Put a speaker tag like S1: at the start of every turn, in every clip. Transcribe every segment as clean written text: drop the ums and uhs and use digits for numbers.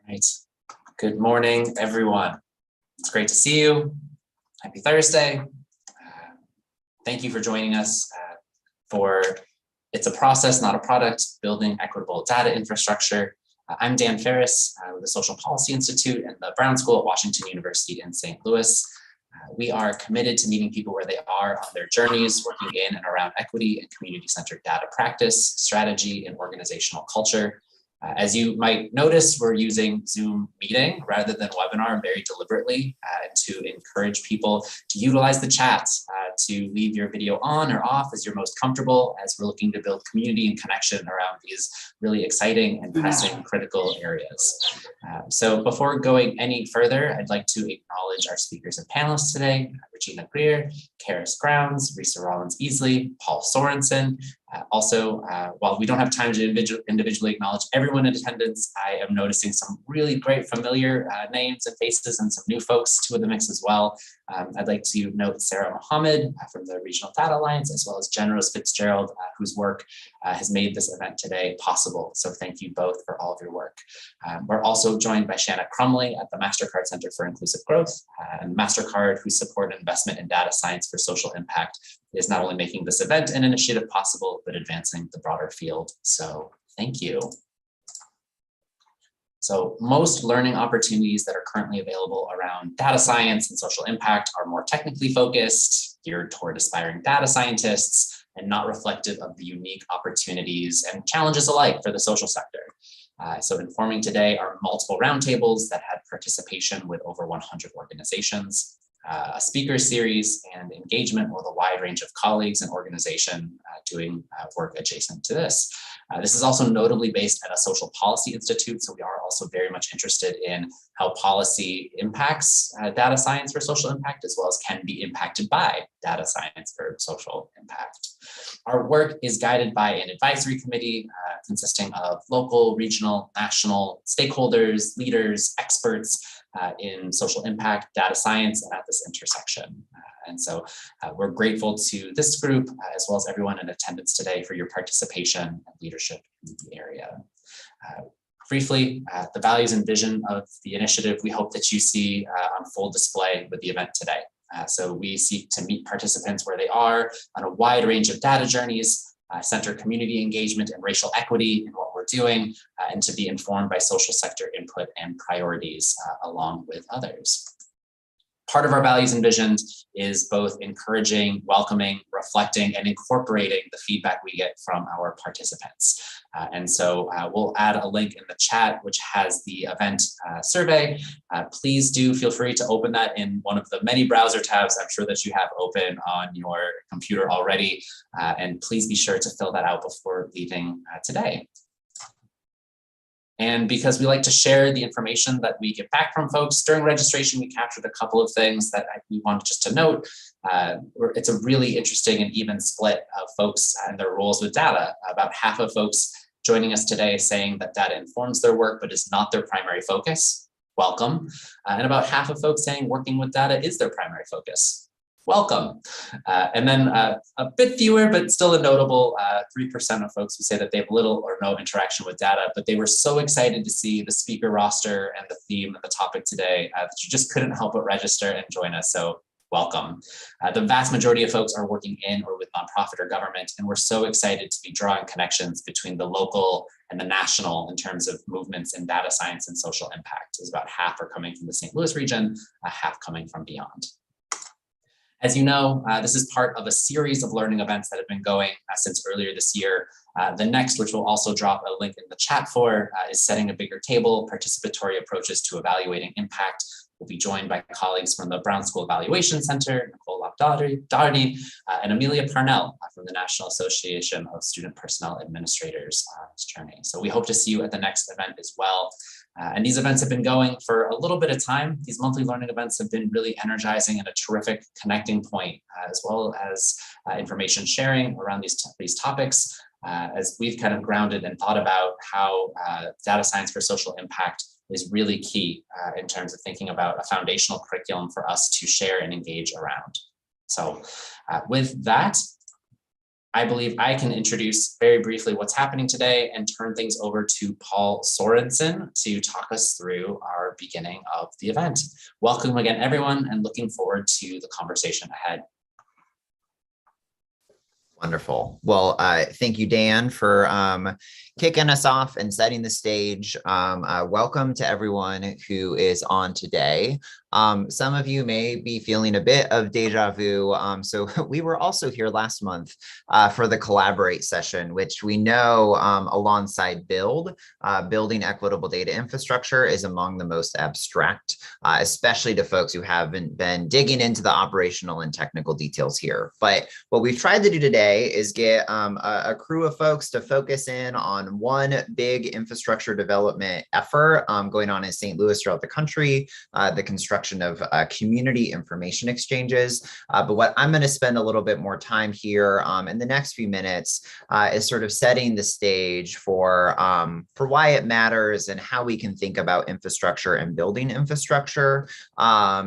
S1: Right. Good morning, everyone. It's great to see you. Happy Thursday. Thank you for joining us for It's a Process, Not a Product, Building Equitable Data Infrastructure. I'm Dan Ferris with the Social Policy Institute and the Brown School at Washington University in St. Louis. We are committed to meeting people where they are on their journeys, working in and around equity and community-centered data practice, strategy, and organizational culture. As you might notice, we're using Zoom meeting rather than webinar very deliberately to encourage people to utilize the chat, to leave your video on or off as you're most comfortable, as we're looking to build community and connection around these really exciting and pressing critical areas. So before going any further, I'd like to acknowledge our speakers and panelists today: Regina Greer, Karis Grounds, Risa Rollins-Easley, Paul Sorensen. While we don't have time to individually acknowledge everyone in attendance, I am noticing some really great familiar names and faces and some new folks to the mix as well. I'd like to note Sarah Mohammed from the Regional Data Alliance, as well as Jen Rose Fitzgerald, whose work has made this event today possible. So thank you both for all of your work. We're also joined by Shanna Crumley at the MasterCard Center for Inclusive Growth, and MasterCard, who support investment in data science for social impact, is not only making this event and initiative possible, but advancing the broader field. So thank you. So most learning opportunities that are currently available around data science and social impact are more technically focused, geared toward aspiring data scientists, and not reflective of the unique opportunities and challenges alike for the social sector. So informing today are multiple roundtables that had participation with over 100 organizations, a speaker series, and engagement with a wide range of colleagues and organizations doing work adjacent to this. This is also notably based at a social policy institute, so we are also very much interested in how policy impacts data science for social impact, as well as can be impacted by data science for social impact. Our work is guided by an advisory committee consisting of local, regional, national stakeholders, leaders, experts in social impact, data science, and at this intersection. And so we're grateful to this group, as well as everyone in attendance today, for your participation and leadership in the area. Briefly, the values and vision of the initiative we hope that you see on full display with the event today. So we seek to meet participants where they are on a wide range of data journeys, center community engagement and racial equity in what we're doing, and to be informed by social sector input and priorities along with others. Part of our values and visions is both encouraging, welcoming, reflecting, and incorporating the feedback we get from our participants. And so we'll add a link in the chat, which has the event survey. Please do feel free to open that in one of the many browser tabs I'm sure that you have open on your computer already. And please be sure to fill that out before leaving today. And because we like to share the information that we get back from folks, during registration, we captured a couple of things that we wanted just to note. It's a really interesting and even split of folks and their roles with data. About half of folks joining us today saying that data informs their work, but is not their primary focus. Welcome. And about half of folks saying working with data is their primary focus. Welcome. And then a bit fewer, but still a notable 3% of folks who say that they have little or no interaction with data, but they were so excited to see the speaker roster and the theme of the topic today that you just couldn't help but register and join us. So welcome. The vast majority of folks are working in or with nonprofit or government, and we're so excited to be drawing connections between the local and the national in terms of movements in data science and social impact. It's about half are coming from the St. Louis region, half coming from beyond. As you know, this is part of a series of learning events that have been going since earlier this year. The next, which we'll also drop a link in the chat for, is Setting a Bigger Table: Participatory Approaches to Evaluating Impact. We'll be joined by colleagues from the Brown School Evaluation Center, Nicole Lopdardi, and Amelia Parnell from the National Association of Student Personnel Administrators on this journey. So we hope to see you at the next event as well. And these events have been going for a little bit of time. These monthly learning events have been really energizing and a terrific connecting point, as well as information sharing around these topics, as we've kind of grounded and thought about how data science for social impact is really key in terms of thinking about a foundational curriculum for us to share and engage around. So with that, I believe I can introduce very briefly what's happening today and turn things over to Paul Sorensen to talk us through our beginning of the event. Welcome again, everyone, and looking forward to the conversation ahead.
S2: Wonderful. Well, thank you, Dan, for kicking us off and setting the stage. Welcome to everyone who is on today. Some of you may be feeling a bit of deja vu. So we were also here last month for the Collaborate session, which we know alongside building equitable data infrastructure is among the most abstract, especially to folks who haven't been digging into the operational and technical details here. But what we've tried to do today is get a crew of folks to focus in on one big infrastructure development effort going on in St. Louis throughout the country, the construction of community information exchanges. But what I'm going to spend a little bit more time here in the next few minutes is sort of setting the stage for why it matters and how we can think about infrastructure and building infrastructure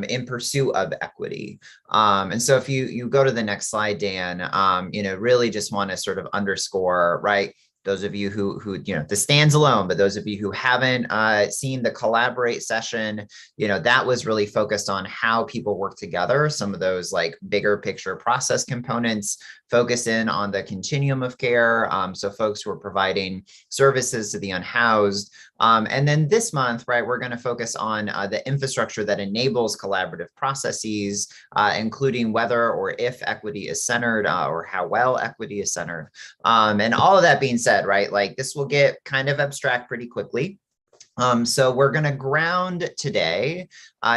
S2: in pursuit of equity. And so if you go to the next slide, Dan, really just want to sort of underscore, right? Those of you who this stands alone, but those of you who haven't seen the Collaborate session, that was really focused on how people work together. Some of those like bigger picture process components focus in on the continuum of care. So folks who are providing services to the unhoused. And then this month, right, we're going to focus on the infrastructure that enables collaborative processes, including whether or if equity is centered or how well equity is centered. And all of that being said, right, like this will get kind of abstract pretty quickly. So we're going to ground today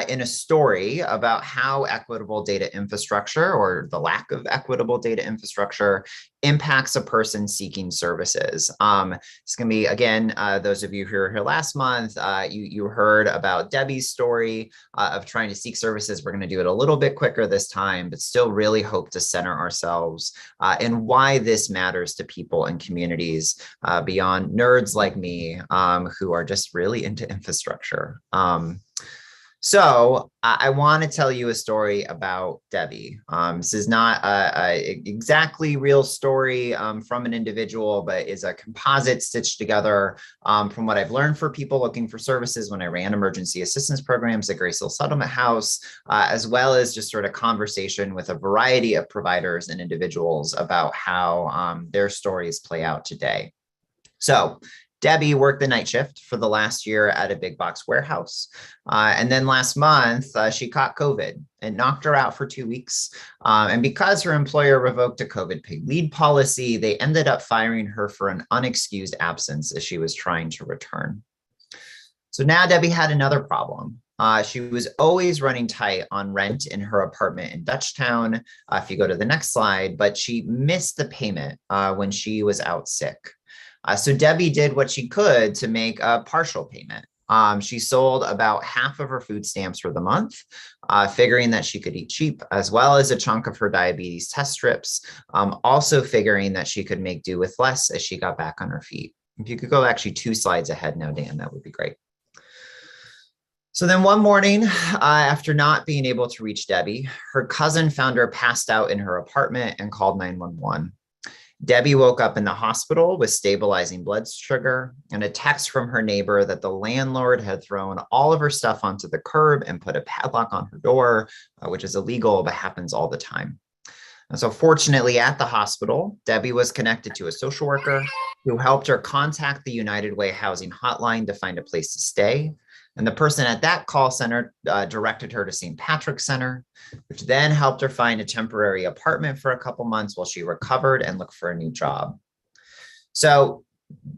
S2: in a story about how equitable data infrastructure or the lack of equitable data infrastructure impacts a person seeking services. It's going to be, again, those of you who were here last month, you heard about Debbie's story of trying to seek services. We're going to do it a little bit quicker this time, but still really hope to center ourselves in why this matters to people and communities beyond nerds like me who are just really into infrastructure. So I want to tell you a story about Debbie. This is not a exactly real story from an individual, but is a composite stitched together from what I've learned for people looking for services when I ran emergency assistance programs at Grace Hill Settlement House, as well as just sort of conversation with a variety of providers and individuals about how their stories play out today. So Debbie worked the night shift for the last year at a big box warehouse. And then last month, she caught COVID and knocked her out for 2 weeks. And because her employer revoked a COVID paid leave policy, they ended up firing her for an unexcused absence as she was trying to return. So now Debbie had another problem. She was always running tight on rent in her apartment in Dutchtown, if you go to the next slide, but she missed the payment when she was out sick. So Debbie did what she could to make a partial payment. She sold about half of her food stamps for the month, figuring that she could eat cheap, as well as a chunk of her diabetes test strips, also figuring that she could make do with less as she got back on her feet. If you could go actually 2 slides ahead now, Dan, that would be great. So then one morning, after not being able to reach Debbie, her cousin found her passed out in her apartment and called 911. Debbie woke up in the hospital with stabilizing blood sugar and a text from her neighbor that the landlord had thrown all of her stuff onto the curb and put a padlock on her door, which is illegal, but happens all the time. And so fortunately at the hospital, Debbie was connected to a social worker who helped her contact the United Way housing hotline to find a place to stay. And the person at that call center directed her to St. Patrick's Center, which then helped her find a temporary apartment for a couple months while she recovered and looked for a new job. So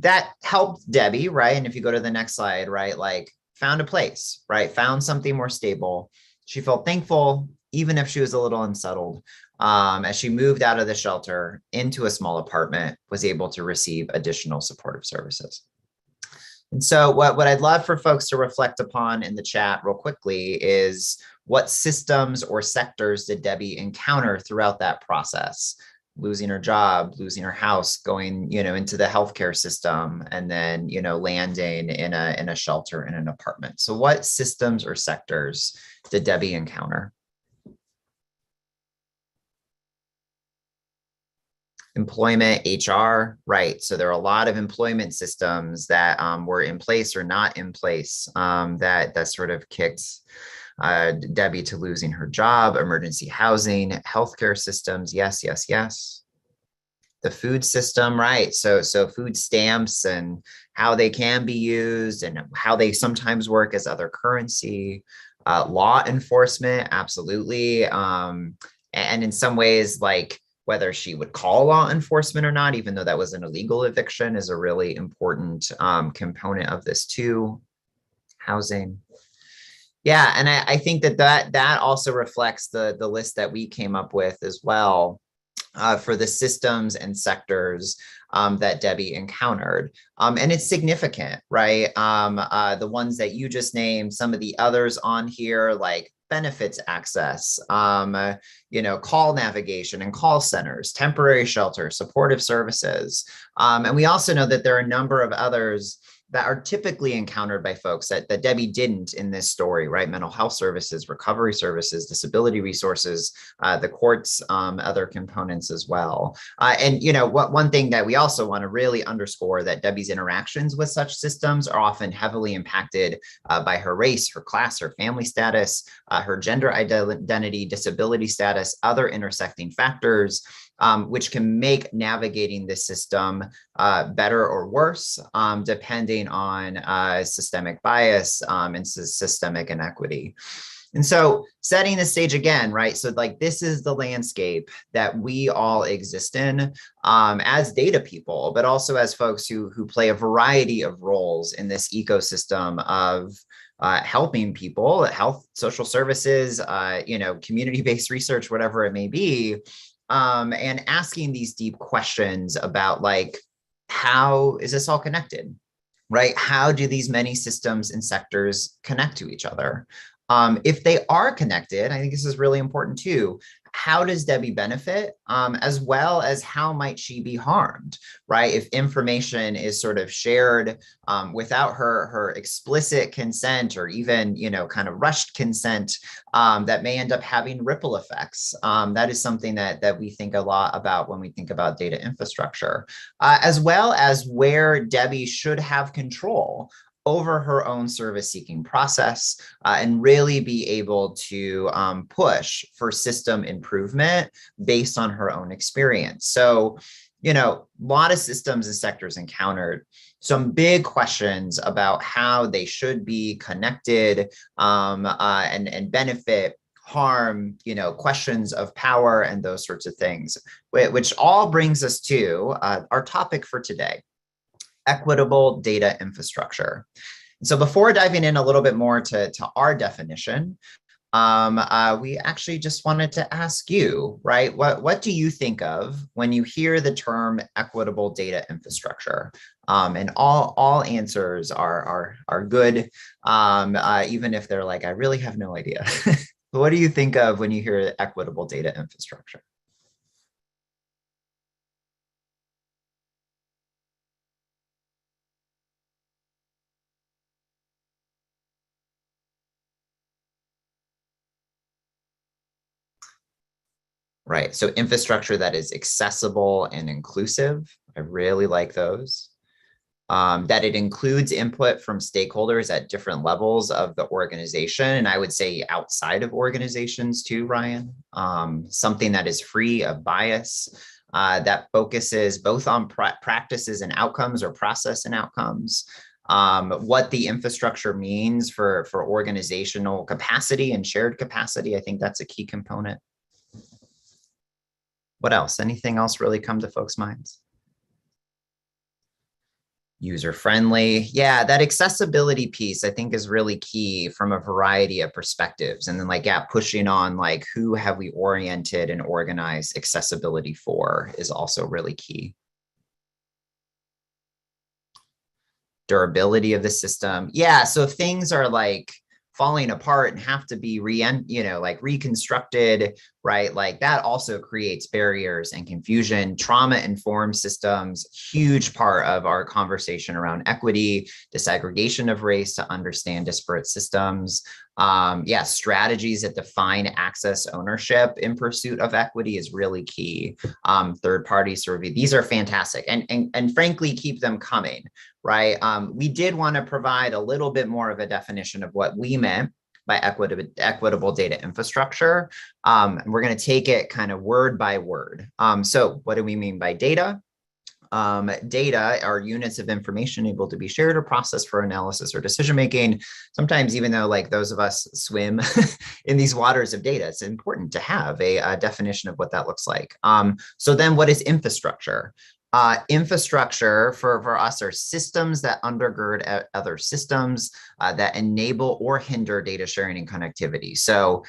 S2: that helped Debbie, right? And if you go to the next slide, right, like found a place, right? Found something more stable. She felt thankful, even if she was a little unsettled, as she moved out of the shelter into a small apartment, was able to receive additional supportive services. And so what I'd love for folks to reflect upon in the chat real quickly is what systems or sectors did Debbie encounter throughout that process? Losing her job, losing her house, going, into the healthcare system, and then, landing in a shelter in an apartment. So what systems or sectors did Debbie encounter? Employment, HR, right. So there are a lot of employment systems that were in place or not in place that sort of kicked Debbie to losing her job. Emergency housing, healthcare systems, yes, yes, yes. The food system, right. So food stamps and how they can be used and how they sometimes work as other currency. Law enforcement, absolutely. And in some ways, like whether she would call law enforcement or not, even though that was an illegal eviction, is a really important component of this too. Housing. Yeah, and I think that also reflects the list that we came up with as well. For the systems and sectors that Debbie encountered. And it's significant, right? The ones that you just named, some of the others on here, like benefits access, call navigation and call centers, temporary shelter, supportive services. And we also know that there are a number of others that are typically encountered by folks that Debbie didn't in this story, right? Mental health services, recovery services, disability resources, the courts, other components as well. And one thing that we also want to really underscore that Debbie's interactions with such systems are often heavily impacted by her race, her class, her family status, her gender identity, disability status, other intersecting factors, which can make navigating this system better or worse, depending on systemic bias and systemic inequity. And so setting the stage again, right? So like this is the landscape that we all exist in as data people, but also as folks who play a variety of roles in this ecosystem of helping people, health, social services, community-based research, whatever it may be, and asking these deep questions about like, how is this all connected, right? How do these many systems and sectors connect to each other? If they are connected, I think this is really important too. How does Debbie benefit, as well as how might she be harmed, right? If information is sort of shared without her explicit consent or even, kind of rushed consent, that may end up having ripple effects. That is something that we think a lot about when we think about data infrastructure, as well as where Debbie should have control over her own service seeking process and really be able to push for system improvement based on her own experience. So, a lot of systems and sectors encountered some big questions about how they should be connected and benefit, harm, questions of power and those sorts of things, which all brings us to our topic for today. Equitable data infrastructure. So before diving in a little bit more to our definition, we actually just wanted to ask you, right? What do you think of when you hear the term equitable data infrastructure? And all answers are good, even if they're like, I really have no idea. What do you think of when you hear equitable data infrastructure? Right. So infrastructure that is accessible and inclusive. I really like those. That it includes input from stakeholders at different levels of the organization. And I would say outside of organizations too, Ryan. Something that is free of bias, that focuses both on practices and outcomes or process and outcomes. What the infrastructure means for organizational capacity and shared capacity. I think that's a key component. What else? Anything else really come to folks' minds? User-friendly. Yeah, that accessibility piece I think is really key from a variety of perspectives. And then pushing on who have we oriented and organized accessibility for is also really key. Durability of the system. Yeah, so if things are falling apart and have to be reconstructed, right? Like that also creates barriers and confusion. Trauma-informed systems, huge part of our conversation around equity, disaggregation of race to understand disparate systems. Yeah, strategies that define access ownership in pursuit of equity is really key. Third-party survey, these are fantastic, and frankly, keep them coming, right? We did want to provide a little bit more of a definition of what we meant by equitable data infrastructure. We're going to take it kind of word by word. So what do we mean by data? Data are units of information able to be shared or processed for analysis or decision making. Sometimes, even though like those of us swim in these waters of data, it's important to have a definition of what that looks like. So then what is infrastructure? Infrastructure for us are systems that undergird other systems that enable or hinder data sharing and connectivity. So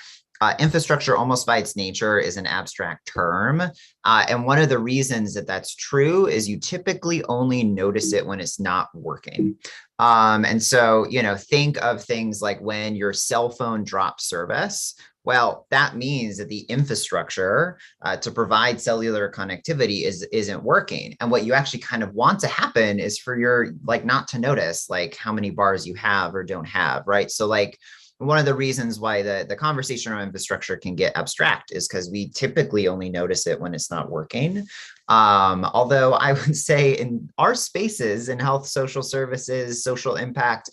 S2: infrastructure, almost by its nature, is an abstract term. And one of the reasons that that's true is you typically only notice it when it's not working. And so, you know, think of things like when your cell phone drops service. Well, that means that the infrastructure to provide cellular connectivity isn't working. And what you actually kind of want to happen is for your, like, not to notice like how many bars you have or don't have, right? So like, one of the reasons why the conversation around infrastructure can get abstract is because we typically only notice it when it's not working. Although I would say in our spaces in health, social services, social impact,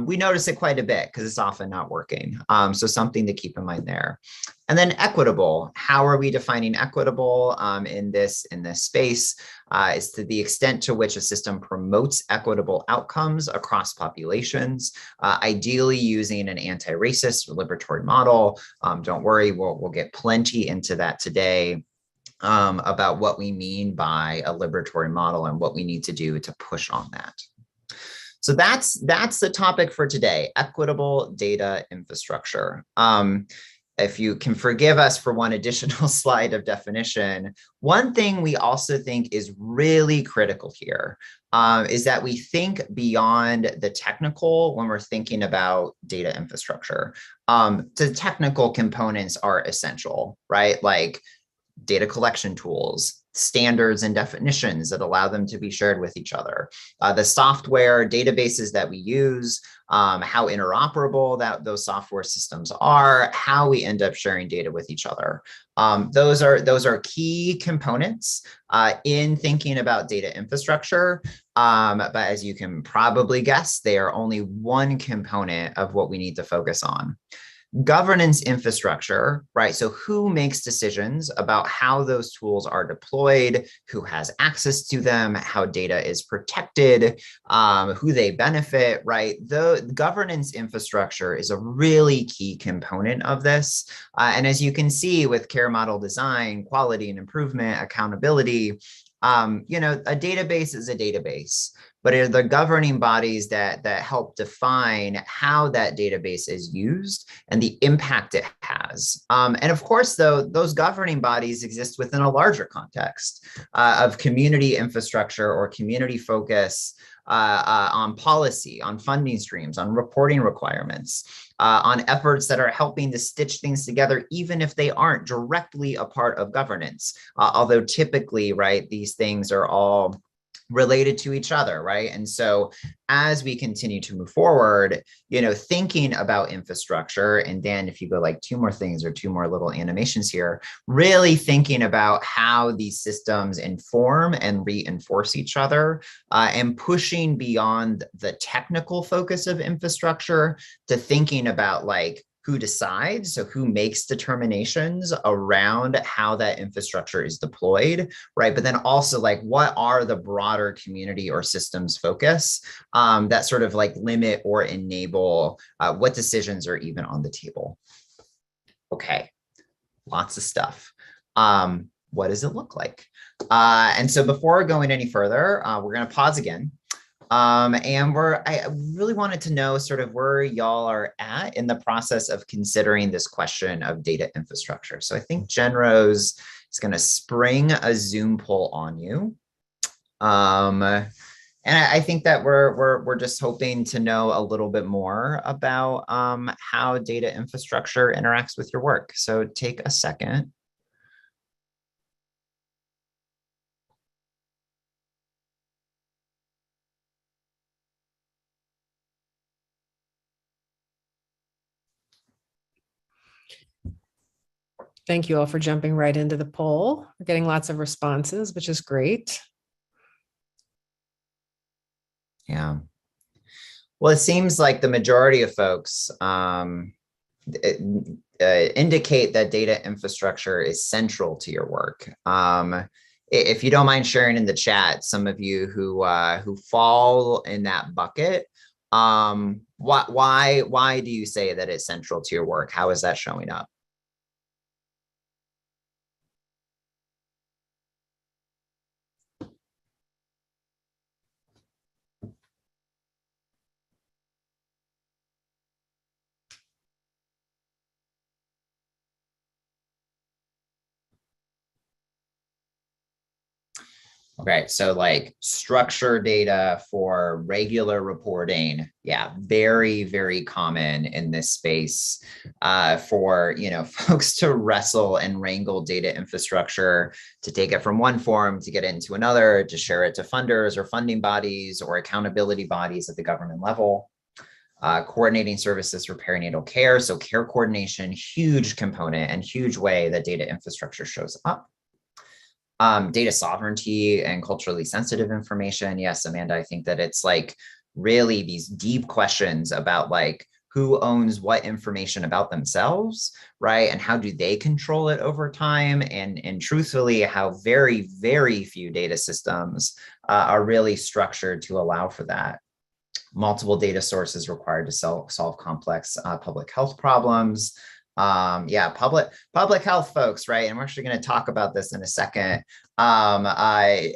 S2: we notice it quite a bit because it's often not working. So something to keep in mind there. And then equitable. How are we defining equitable in this space? Is to the extent to which a system promotes equitable outcomes across populations, ideally using an anti-racist or liberatory model. Don't worry, we'll get plenty into that today. About what we mean by a liberatory model and what we need to do to push on that. So that's the topic for today, equitable data infrastructure. If you can forgive us for one additional slide of definition, one thing we also think is really critical here is that we think beyond the technical when we're thinking about data infrastructure. The technical components are essential, right? Like data collection tools, standards and definitions that allow them to be shared with each other, the software databases that we use, how interoperable those software systems are, how we end up sharing data with each other. Those are key components in thinking about data infrastructure. But as you can probably guess, they are only one component of what we need to focus on. Governance infrastructure, right? So who makes decisions about how those tools are deployed, who has access to them, how data is protected, who they benefit, right? The governance infrastructure is a really key component of this. And as you can see with care model design, quality and improvement, accountability, you know, a database is a database, but are the governing bodies that help define how that database is used and the impact it has. And of course, though, those governing bodies exist within a larger context of community infrastructure or community focus on policy, on funding streams, on reporting requirements, on efforts that are helping to stitch things together, even if they aren't directly a part of governance. Although typically, right, these things are all related to each other, right? And so as we continue to move forward, you know, thinking about infrastructure, and Dan, if you go like two more things or two more little animations here, really thinking about how these systems inform and reinforce each other and pushing beyond the technical focus of infrastructure to thinking about like, who decides, so who makes determinations around how that infrastructure is deployed, right? But then also like, what are the broader community or systems focus that sort of like limit or enable what decisions are even on the table? Okay, lots of stuff. What does it look like? And so before going any further, we're gonna pause again. And I really wanted to know sort of where y'all are at in the process of considering this question of data infrastructure. So I think Jen Rose is going to spring a Zoom poll on you. And I think that we're just hoping to know a little bit more about how data infrastructure interacts with your work. So take a second.
S3: Thank you all for jumping right into the poll. We're getting lots of responses, which is great.
S2: Yeah. Well, it seems like the majority of folks indicate that data infrastructure is central to your work. If you don't mind sharing in the chat, some of you who fall in that bucket, why do you say that it's central to your work? How is that showing up? Okay, so like structured data for regular reporting, yeah, very, very common in this space for, folks to wrestle and wrangle data infrastructure, to take it from one form, to get it into another, to share it to funders or funding bodies or accountability bodies at the government level. Coordinating services for perinatal care. So care coordination, huge component and huge way that data infrastructure shows up. Data sovereignty and culturally sensitive information. Yes, Amanda, I think that it's like really these deep questions about like who owns what information about themselves, right? And how do they control it over time? And truthfully, how very, very few data systems are really structured to allow for that. Multiple data sources required to solve complex public health problems. Yeah, public health folks, right? And we're actually going to talk about this in a second. I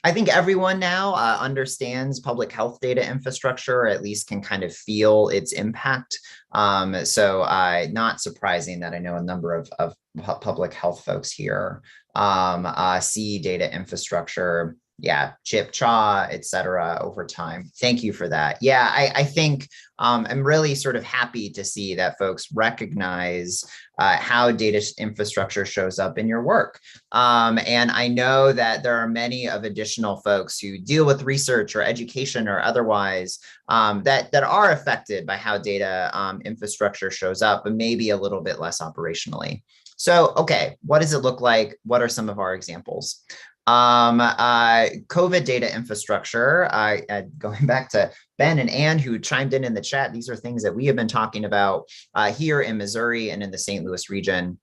S2: think everyone now understands public health data infrastructure, or at least can kind of feel its impact. So not surprising that I know a number of public health folks here see data infrastructure, yeah, chip, chaw, et cetera, over time. Thank you for that. Yeah, I think I'm really sort of happy to see that folks recognize how data infrastructure shows up in your work. And I know that there are many of additional folks who deal with research or education or otherwise that are affected by how data infrastructure shows up, but maybe a little bit less operationally. So, okay, what does it look like? What are some of our examples? COVID data infrastructure, going back to Ben and Ann who chimed in the chat, these are things that we have been talking about here in Missouri and in the St. Louis region.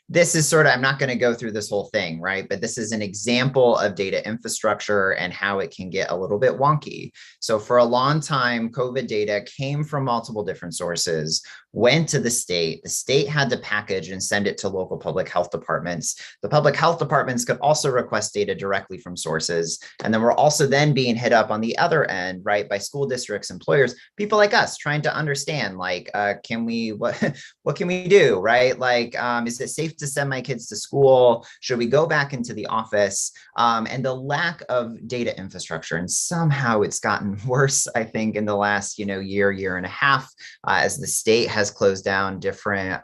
S2: This is sort of, I'm not going to go through this whole thing, right? But this is an example of data infrastructure and how it can get a little bit wonky. So for a long time, COVID data came from multiple different sources, went to the state had to package and send it to local public health departments. The public health departments could also request data directly from sources. And then we're also then being hit up on the other end, right, by school districts, employers, people like us trying to understand, like, what can we do, right? Like, is it safe to send my kids to school? Should we go back into the office? And the lack of data infrastructure, and somehow it's gotten worse, I think, in the last, year and a half, as the state has closed down different,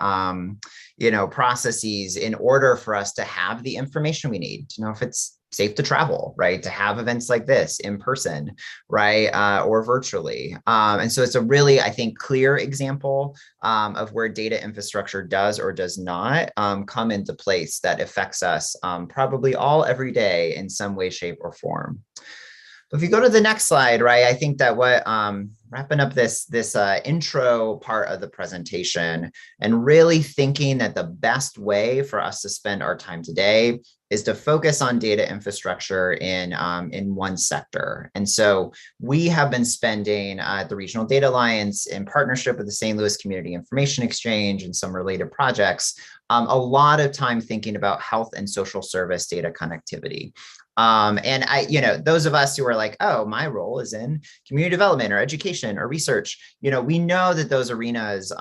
S2: processes in order for us to have the information we need to know if it's safe to travel, right? To have events like this in person, right? Or virtually. And so it's a really, I think, clear example of where data infrastructure does or does not come into place that affects us probably all every day in some way, shape, or form. But if you go to the next slide, right, I think that what wrapping up this intro part of the presentation and really thinking that the best way for us to spend our time today is to focus on data infrastructure in one sector. And so we have been spending the Regional Data Alliance in partnership with the St. Louis Community Information Exchange and some related projects, a lot of time thinking about health and social service data connectivity. And those of us who are like, oh, my role is in community development or education or research, we know that those arenas,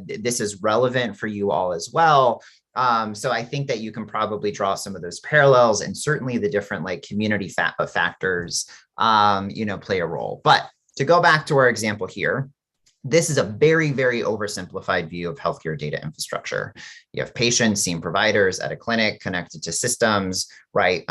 S2: this is relevant for you all as well. So I think that you can probably draw some of those parallels, and certainly the different like community factors, play a role. But to go back to our example here, this is a very, very oversimplified view of healthcare data infrastructure. You have patients seeing providers at a clinic connected to systems, right?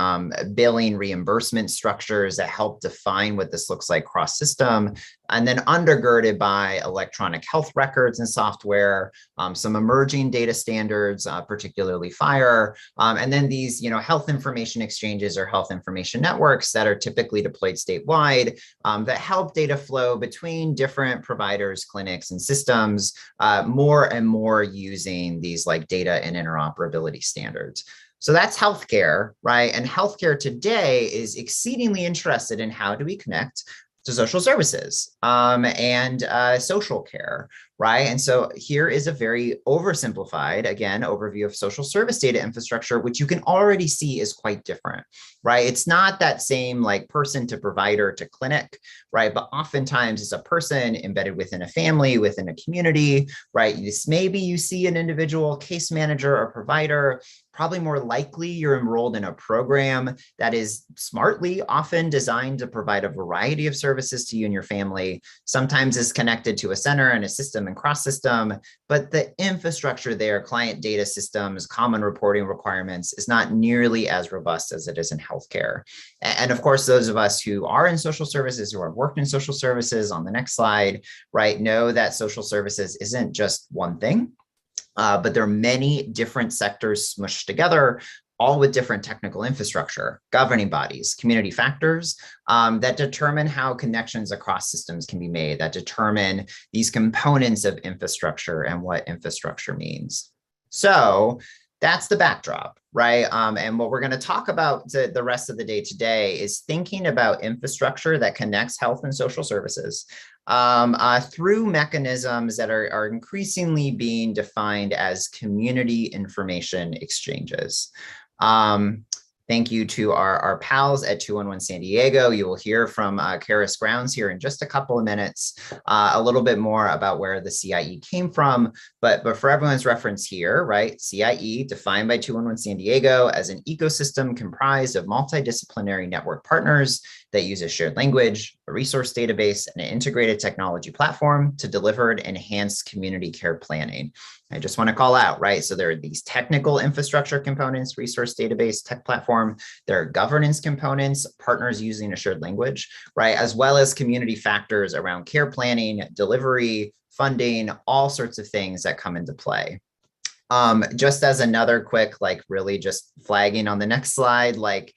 S2: Billing reimbursement structures that help define what this looks like cross system, and then undergirded by electronic health records and software, some emerging data standards, particularly FHIR, and then these, health information exchanges or health information networks that are typically deployed statewide that help data flow between different providers, clinics, and systems, more and more using these like data and interoperability standards. So that's healthcare, right? And healthcare today is exceedingly interested in how do we connect to social services and social care, right? And so here is a very oversimplified, again, overview of social service data infrastructure, which you can already see is quite different, right? It's not that same like person to provider to clinic, right? But oftentimes it's a person embedded within a family, within a community, right? Maybe you see an individual case manager or provider. Probably more likely you're enrolled in a program that is smartly often designed to provide a variety of services to you and your family. Sometimes is connected to a center and a system and cross system, but the infrastructure there, client data systems, common reporting requirements, is not nearly as robust as it is in healthcare. And of course, those of us who are in social services, who have worked in social services on the next slide, right, know that social services isn't just one thing. But there are many different sectors smushed together, all with different technical infrastructure, governing bodies, community factors that determine how connections across systems can be made, that determine these components of infrastructure and what infrastructure means. So that's the backdrop, right? And what we're going to talk about the rest of the day today is thinking about infrastructure that connects health and social services through mechanisms that are increasingly being defined as community information exchanges. Thank you to our pals at 211 San Diego. You will hear from Karis Grounds here in just a couple of minutes, a little bit more about where the CIE came from. But for everyone's reference here, right, CIE defined by 211 San Diego as an ecosystem comprised of multidisciplinary network partners that use a shared language, a resource database, and an integrated technology platform to deliver and enhance community care planning. I just want to call out, right? So there are these technical infrastructure components, resource database, tech platform. There are governance components, partners using a shared language, right? As well as community factors around care planning, delivery, funding, all sorts of things that come into play. Just as another quick, like really just flagging on the next slide, like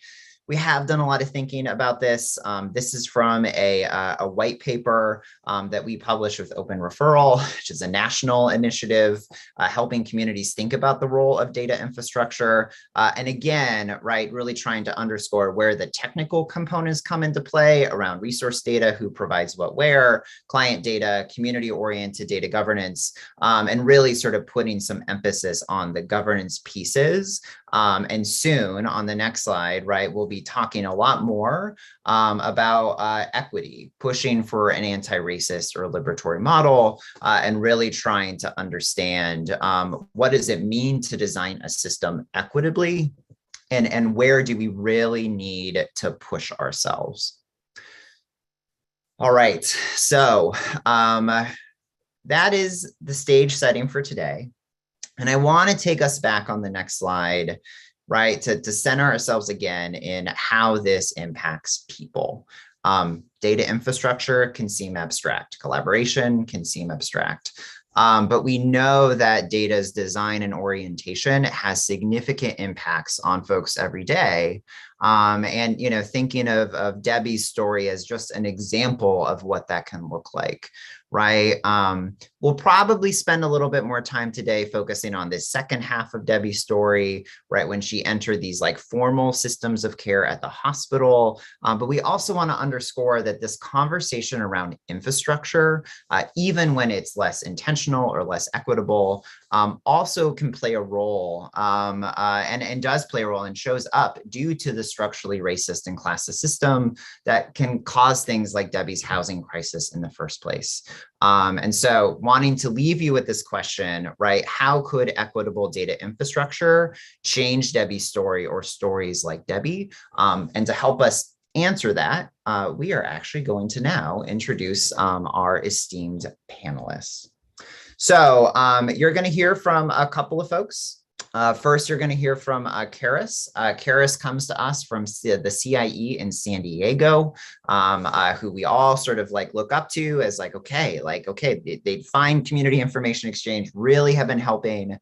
S2: we have done a lot of thinking about this. This is from a white paper that we published with Open Referral, which is a national initiative helping communities think about the role of data infrastructure. And again, right, really trying to underscore where the technical components come into play around resource data, who provides what where, client data, community-oriented data governance, and really sort of putting some emphasis on the governance pieces. And soon on the next slide, right, we'll be talking a lot more about equity, pushing for an anti-racist or liberatory model, and really trying to understand what does it mean to design a system equitably, and where do we really need to push ourselves. All right, so that is the stage setting for today. And I want to take us back on the next slide, right, to center ourselves again in how this impacts people. Data infrastructure can seem abstract. Collaboration can seem abstract. But we know that data's design and orientation has significant impacts on folks every day. And, you know, thinking of Debbie's story as just an example of what that can look like, right? We'll probably spend a little bit more time today focusing on this second half of Debbie's story, right? When she entered these like formal systems of care at the hospital. But we also want to underscore that this conversation around infrastructure, even when it's less intentional or less equitable, also can play a role and does play a role and shows up due to the structurally racist and classist system that can cause things like Debbie's housing crisis in the first place, And so wanting to leave you with this question, right? How could equitable data infrastructure change Debbie's story or stories like Debbie? And to help us answer that, we are actually going to now introduce our esteemed panelists. So you're going to hear from a couple of folks. First, you're going to hear from Karis. Karis comes to us from the CIE in San Diego, who we all sort of like look up to as okay, they find community information exchange, really have been helping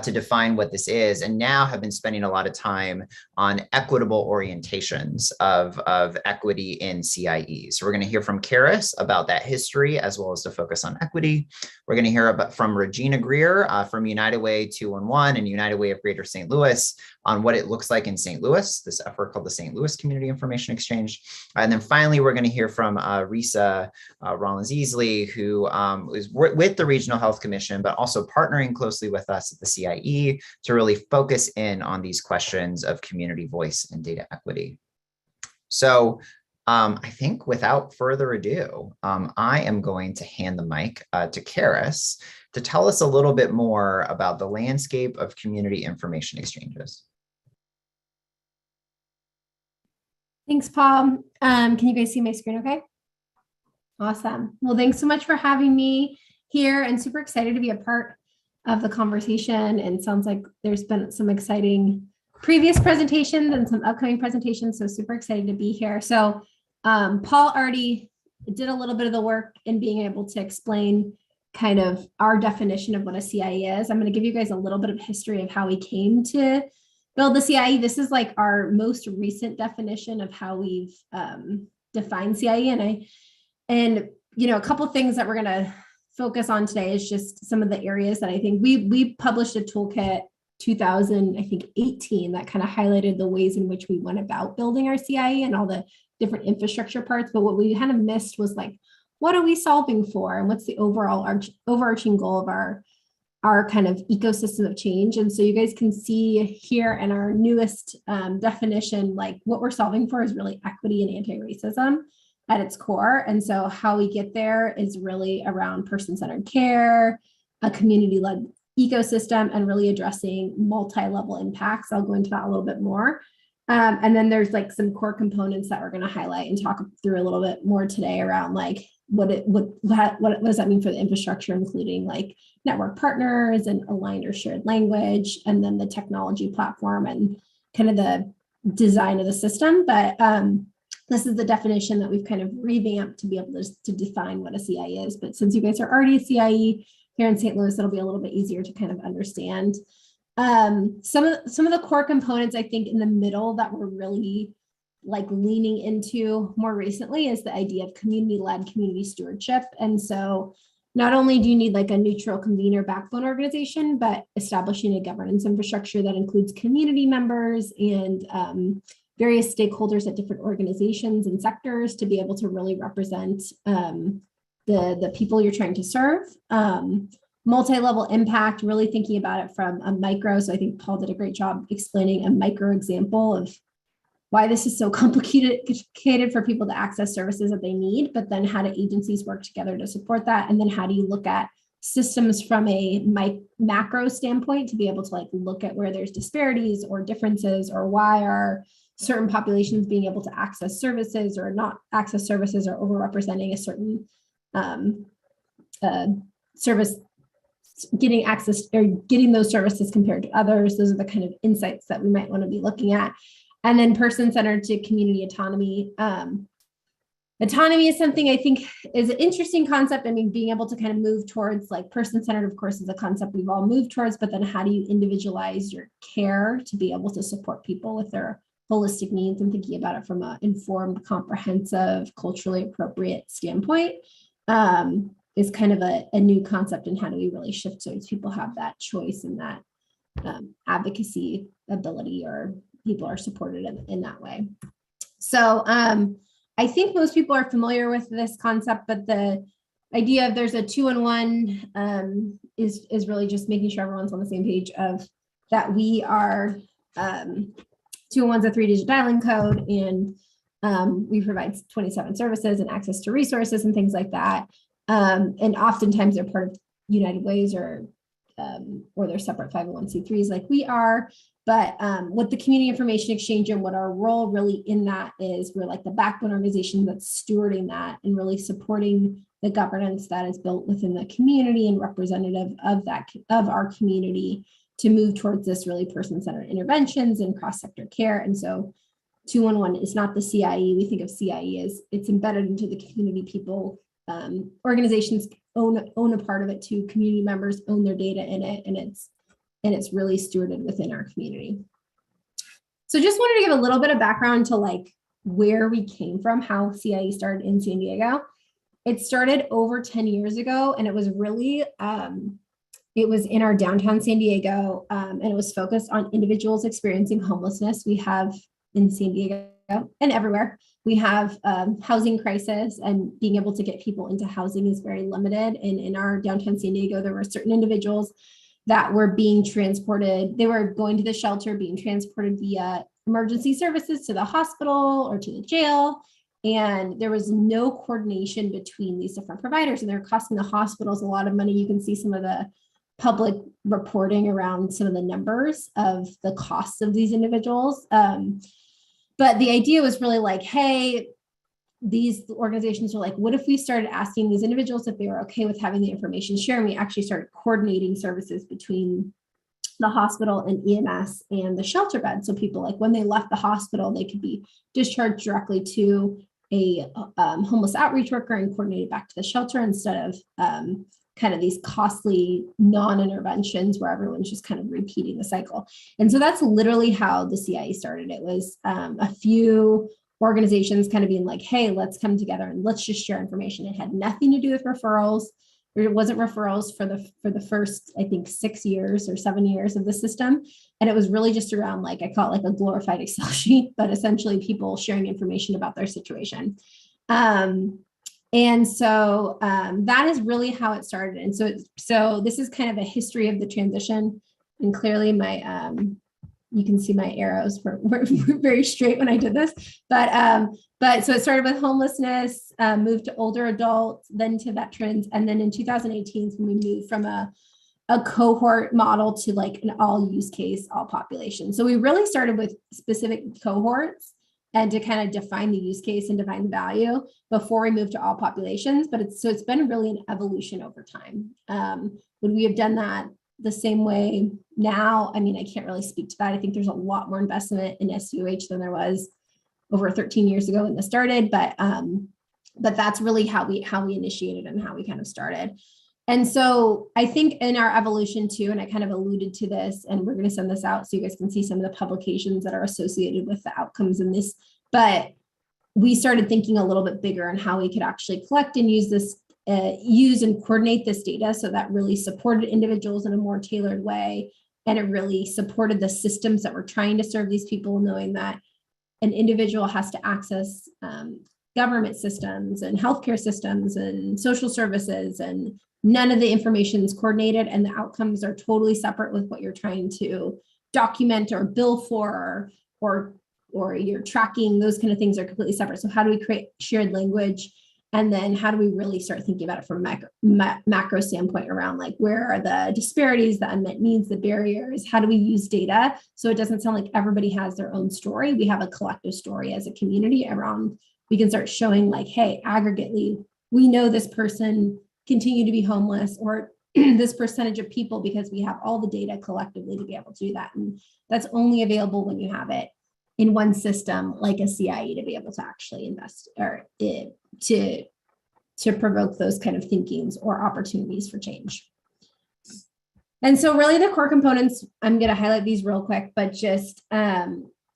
S2: to define what this is, and now have been spending a lot of time on equitable orientations of equity in CIE. So we're going to hear from Karis about that history, as well as to focus on equity. We're going to hear from Regina Greer from United Way 211 and United Way of Greater St. Louis on what it looks like in St. Louis, this effort called the St. Louis Community Information Exchange. And then finally, we're going to hear from Risa Rollins-Easley, who is with the Regional Health Commission, but also partnering closely with us at the CIE to really focus in on these questions of community voice and data equity. So I think without further ado, I am going to hand the mic to Karis to tell us a little bit more about the landscape of community information exchanges.
S4: Thanks, Paul. Can you guys see my screen okay? Awesome. Well, thanks so much for having me here, and super excited to be a part of the conversation. And sounds like there's been some exciting previous presentations and some upcoming presentations, so super excited to be here. So Paul already did a little bit of the work in being able to explain kind of our definition of what a CIE is. I'm going to give you guys a little bit of history of how we came to build the CIE. This is like our most recent definition of how we've defined CIE. And you know, a couple of things that we're going to focus on today is just some of the areas that I think we published a toolkit 2018 that kind of highlighted the ways in which we went about building our CIE and all the different infrastructure parts. But what we kind of missed was like, what are we solving for? And what's the overall overarching goal of our kind of ecosystem of change? And so you guys can see here in our newest definition, like what we're solving for is really equity and anti-racism at its core. And so how we get there is really around person-centered care, a community-led ecosystem, and really addressing multi-level impacts. I'll go into that a little bit more. And then there's like some core components that we're going to highlight and talk through a little bit more today around like what does that mean for the infrastructure, including like network partners and aligned or shared language, and then the technology platform and kind of the design of the system. But this is the definition that we've kind of revamped to be able to define what a CIE is. But since you guys are already a CIE here in St. Louis, it'll be a little bit easier to kind of understand. Some of the core components, I think, in the middle that we're really like leaning into more recently is the idea of community-led community stewardship. And so not only do you need like a neutral convener backbone organization, but establishing a governance infrastructure that includes community members and various stakeholders at different organizations and sectors to be able to really represent the people you're trying to serve. Multi-level impact, really thinking about it from a micro. So I think Paul did a great job explaining a micro example of why this is so complicated for people to access services that they need, but then how do agencies work together to support that? And then how do you look at systems from a macro standpoint to be able to like look at where there's disparities or differences, or why are certain populations being able to access services or not access services, or overrepresenting a certain service getting access or getting those services compared to others. Those are the kind of insights that we might want to be looking at. And then person-centered to community autonomy. Autonomy is something I think is an interesting concept. I mean, being able to kind of move towards like person-centered, of course, is a concept we've all moved towards, but then how do you individualize your care to be able to support people with their holistic needs, and thinking about it from an informed, comprehensive, culturally appropriate standpoint is kind of a new concept. And how do we really shift so people have that choice and that advocacy ability, or people are supported in that way. So I think most people are familiar with this concept, but the idea of there's a 2-in-1 is really just making sure everyone's on the same page of that. We are 2-in-1's a 3-digit dialing code, and we provide 27 services and access to resources and things like that. And oftentimes they're part of United Ways or they're separate 501c3s like we are. But what the Community Information Exchange and what our role really in that is, we're like the backbone organization that's stewarding that and really supporting the governance that is built within the community and representative of our community to move towards this really person-centered interventions and cross-sector care. And so 211 is not the CIE. We think of CIE as it's embedded into the community. People, organizations own a part of it too. Community members own their data in it, and it's really stewarded within our community. So just wanted to give a little bit of background to like where we came from, how CIE started in San Diego. It started over 10 years ago, and it was really, it was in our downtown San Diego, and it was focused on individuals experiencing homelessness. We have in San Diego and everywhere, we have housing crisis, and being able to get people into housing is very limited. And in our downtown San Diego, there were certain individuals that were being transported. They were going to the shelter, being transported via emergency services to the hospital or to the jail. And there was no coordination between these different providers, and they're costing the hospitals a lot of money. You can see some of the public reporting around some of the numbers of the costs of these individuals. But the idea was really like, hey, these organizations were like, what if we started asking these individuals if they were okay with having the information shared? And we actually started coordinating services between the hospital and EMS and the shelter bed. So people, like when they left the hospital, they could be discharged directly to a homeless outreach worker and coordinated back to the shelter, instead of kind of these costly non-interventions where everyone's just kind of repeating the cycle. And so that's literally how the CIE started. It was a few organizations kind of being like, hey, let's come together and let's just share information. It had nothing to do with referrals. It wasn't referrals for the first, I think, 6 years or 7 years of the system. And it was really just around, like, I call it like a glorified Excel sheet, but essentially people sharing information about their situation. And so that is really how it started. And so this is kind of a history of the transition. And clearly my, you can see my arrows were very straight when I did this. But so it started with homelessness, moved to older adults, then to veterans. And then in 2018, we moved from a cohort model to like an all use case, all population. So we really started with specific cohorts and to kind of define the use case and define the value before we moved to all populations. But it's been really an evolution over time. Would we have done that the same way now? I mean, I can't really speak to that. I think there's a lot more investment in SUH than there was over 13 years ago when this started. But that's really how we initiated and how we kind of started. And so I think in our evolution too, and I kind of alluded to this, and we're going to send this out so you guys can see some of the publications that are associated with the outcomes in this, but we started thinking a little bit bigger on how we could actually collect and use this, use and coordinate this data so that really supported individuals in a more tailored way. And it really supported the systems that were trying to serve these people, knowing that an individual has to access government systems and healthcare systems and social services, and none of the information is coordinated, and the outcomes are totally separate with what you're trying to document or bill for, or you're tracking. Those kind of things are completely separate. So how do we create shared language? And then how do we really start thinking about it from a macro standpoint around, like, where are the disparities, the unmet needs, the barriers? How do we use data so it doesn't sound like everybody has their own story? We have a collective story as a community around, we can start showing like, hey, aggregately, we know this person continue to be homeless, or this percentage of people, because we have all the data collectively to be able to do that. And that's only available when you have it in one system, like a CIE, to be able to actually invest or to provoke those kind of thinkings or opportunities for change. And so really the core components, I'm going to highlight these real quick, but just,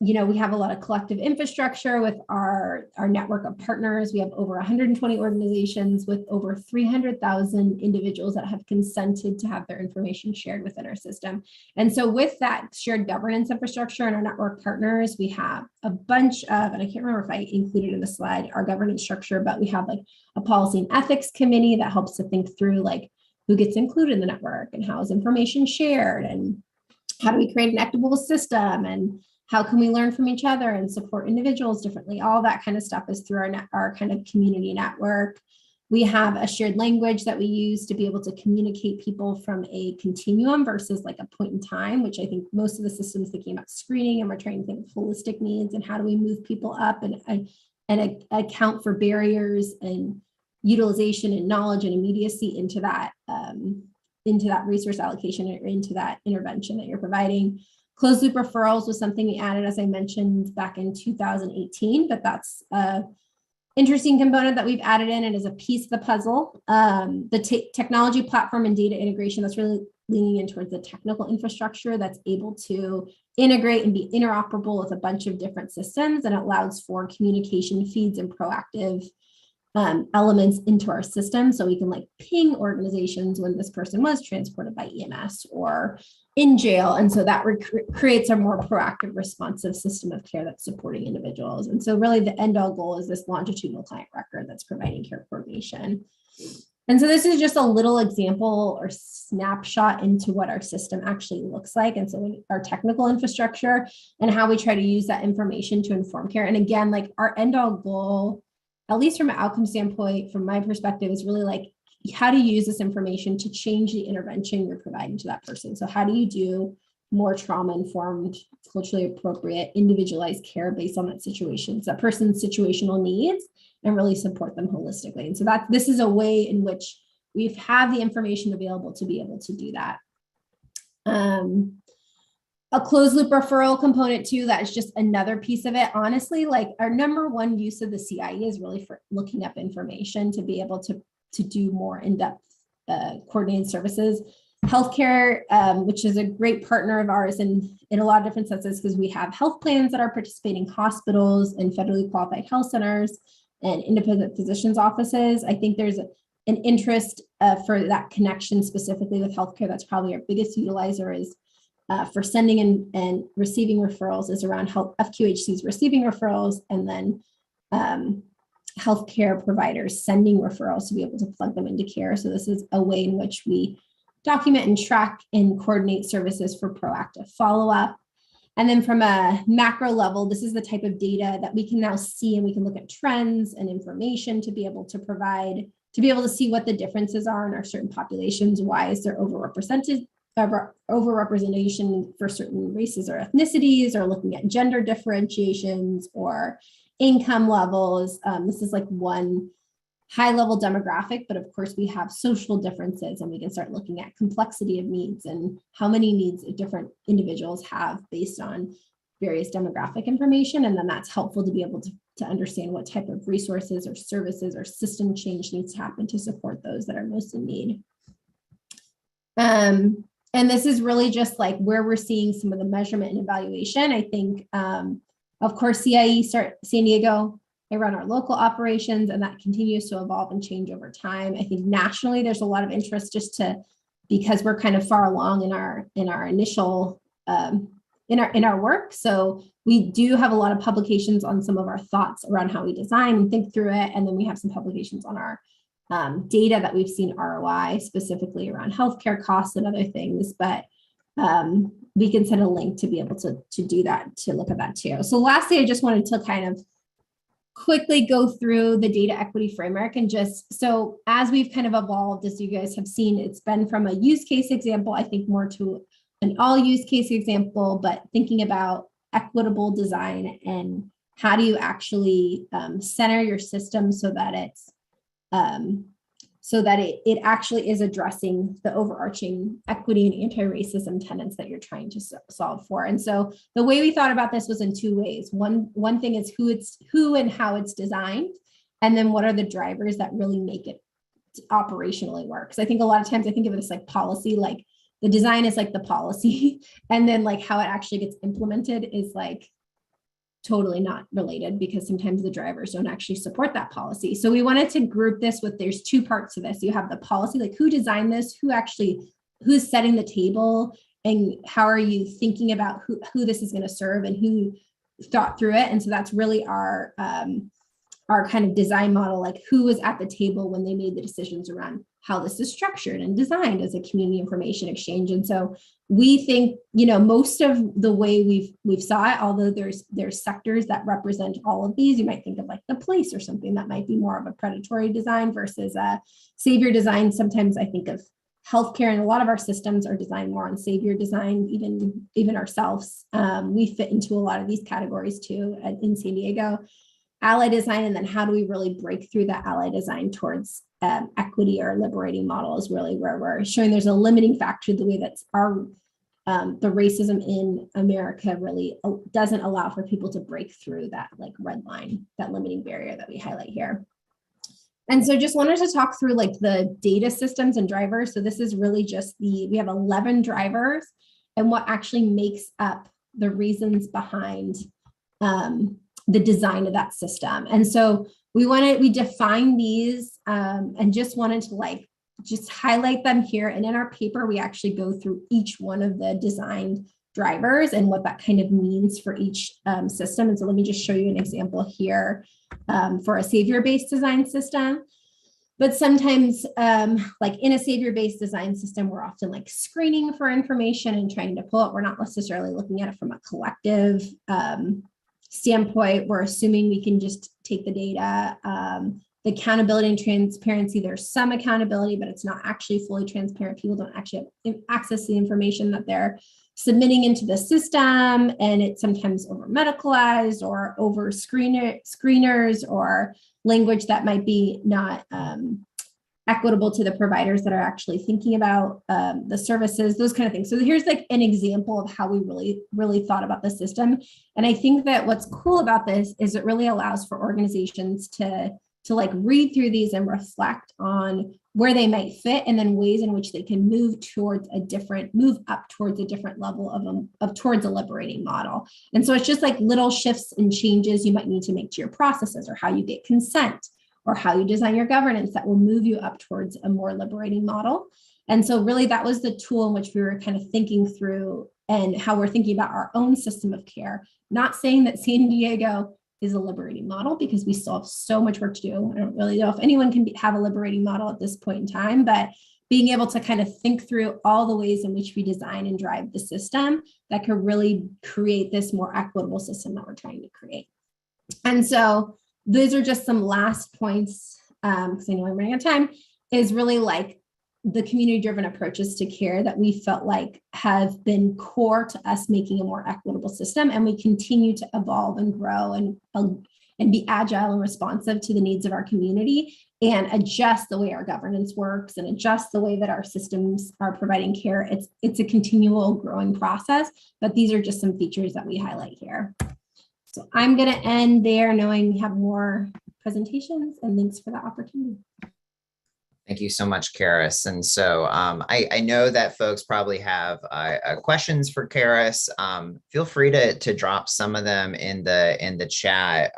S4: we have a lot of collective infrastructure with our network of partners. We have over 120 organizations with over 300,000 individuals that have consented to have their information shared within our system. And so with that shared governance infrastructure and our network partners, we have a bunch of, and I can't remember if I included in the slide, our governance structure, but we have like a policy and ethics committee that helps to think through like who gets included in the network and how is information shared and how do we create an equitable system and how can we learn from each other and support individuals differently? All that kind of stuff is through our kind of community network. We have a shared language that we use to be able to communicate people from a continuum versus like a point in time, which I think most of the systems thinking about screening, and we're trying to think of holistic needs and how do we move people up and account for barriers and utilization and knowledge and immediacy into that resource allocation or into that intervention that you're providing. Closed loop referrals was something we added, as I mentioned, back in 2018, but that's interesting component that we've added in. It is a piece of the puzzle. The technology platform and data integration, that's really leaning in towards the technical infrastructure that's able to integrate and be interoperable with a bunch of different systems, and it allows for communication feeds and proactive elements into our system, so we can like ping organizations when this person was transported by EMS or in jail. And so that creates a more proactive, responsive system of care that's supporting individuals. And so really the end all goal is this longitudinal client record that's providing care coordination. And so this is just a little example or snapshot into what our system actually looks like. And so our technical infrastructure and how we try to use that information to inform care. And again, like our end all goal, at least from an outcome standpoint, from my perspective, is really like, how do you use this information to change the intervention you're providing to that person? So how do you do more trauma-informed, culturally appropriate, individualized care based on that situation, so that person's situational needs, and really support them holistically? And so this is a way in which we've had the information available to be able to do that. A closed loop referral component too, that is just another piece of it. Honestly, like our number one use of the CIE is really for looking up information to be able to do more in-depth coordinated services. Healthcare, which is a great partner of ours in a lot of different senses, because we have health plans that are participating hospitals and federally qualified health centers and independent physicians' offices. I think there's an interest for that connection specifically with healthcare. That's probably our biggest utilizer is for sending and receiving referrals is around FQHCs receiving referrals, and then healthcare providers sending referrals to be able to plug them into care. So this is a way in which we document and track and coordinate services for proactive follow-up. And then from a macro level, this is the type of data that we can now see, and we can look at trends and information to be able to provide, to be able to see what the differences are in our certain populations. Why is there overrepresentation for certain races or ethnicities, or looking at gender differentiations or income levels. This is like one high level demographic, but of course we have social differences, and we can start looking at complexity of needs and how many needs different individuals have based on various demographic information. And then that's helpful to be able to understand what type of resources or services or system change needs to happen to support those that are most in need. And this is really just like where we're seeing some of the measurement and evaluation. I think, of course, CIE San Diego, they run our local operations, and that continues to evolve and change over time. I think nationally, there's a lot of interest because we're kind of far along in our initial, in our work. So we do have a lot of publications on some of our thoughts around how we design and think through it. And then we have some publications on our data that we've seen ROI specifically around healthcare costs and other things, but we can send a link to be able to do that, to look at that too. So lastly, I just wanted to kind of quickly go through the data equity framework, and just so as we've kind of evolved, as you guys have seen, it's been from a use case example, I think more to an all use case example, but thinking about equitable design and how do you actually center your system so that it's it actually is addressing the overarching equity and anti-racism tenets that you're trying to solve for. And so the way we thought about this was in two ways. One thing is who and how it's designed, and then what are the drivers that really make it operationally work. Because I think a lot of times I think of it as like policy, like the design is like the policy, and then like how it actually gets implemented is like totally not related, because sometimes the drivers don't actually support that policy. So we wanted to group this with, there's two parts to this. You have the policy, like who designed this, who's setting the table, and how are you thinking about who this is going to serve and who thought through it. And so that's really our kind of design model, like who was at the table when they made the decisions around how this is structured and designed as a community information exchange. And so we think, you know, most of the way we've saw it, although there's sectors that represent all of these, you might think of like the police or something that might be more of a predatory design versus a savior design. Sometimes I think of healthcare, and a lot of our systems are designed more on savior design, even ourselves. We fit into a lot of these categories too in San Diego. Ally design, and then how do we really break through that ally design towards equity or liberating model is really where we're showing there's a limiting factor, the way that's the racism in America really doesn't allow for people to break through that like red line, that limiting barrier that we highlight here. And so just wanted to talk through like the data systems and drivers. So this is really just we have 11 drivers and what actually makes up the reasons behind the design of that system. And so we defined these and just wanted to like just highlight them here. And in our paper, we actually go through each one of the designed drivers and what that kind of means for each system. And so let me just show you an example here for a savior-based design system. But sometimes like in a savior-based design system, we're often like screening for information and trying to pull it. We're not necessarily looking at it from a collective standpoint. We're assuming we can just take the data. The accountability and transparency, there's some accountability, but it's not actually fully transparent. People don't actually have access to the information that they're submitting into the system, and it's sometimes over medicalized or over screeners or language that might be not equitable to the providers that are actually thinking about the services, those kind of things. So here's like an example of how we really thought about the system. And I think that what's cool about this is it really allows for organizations to like read through these and reflect on where they might fit, and then ways in which they can move up towards a different level towards a liberating model. And so it's just like little shifts and changes you might need to make to your processes, or how you get consent, or how you design your governance that will move you up towards a more liberating model. And so really that was the tool in which we were kind of thinking through and how we're thinking about our own system of care. Not saying that San Diego is a liberating model, because we still have so much work to do. I don't really know if anyone can have a liberating model at this point in time, but being able to kind of think through all the ways in which we design and drive the system that could really create this more equitable system that we're trying to create. And so those are just some last points, because I know I'm running out of time, is really like the community-driven approaches to care that we felt like have been core to us making a more equitable system. And we continue to evolve and grow and be agile and responsive to the needs of our community, and adjust the way our governance works and adjust the way that our systems are providing care. It's a continual growing process, but these are just some features that we highlight here. So I'm going to end there, knowing we have more presentations, and thanks for the opportunity.
S2: Thank you so much, Karis. And so I know that folks probably have questions for Karis. Feel free to drop some of them in the chat.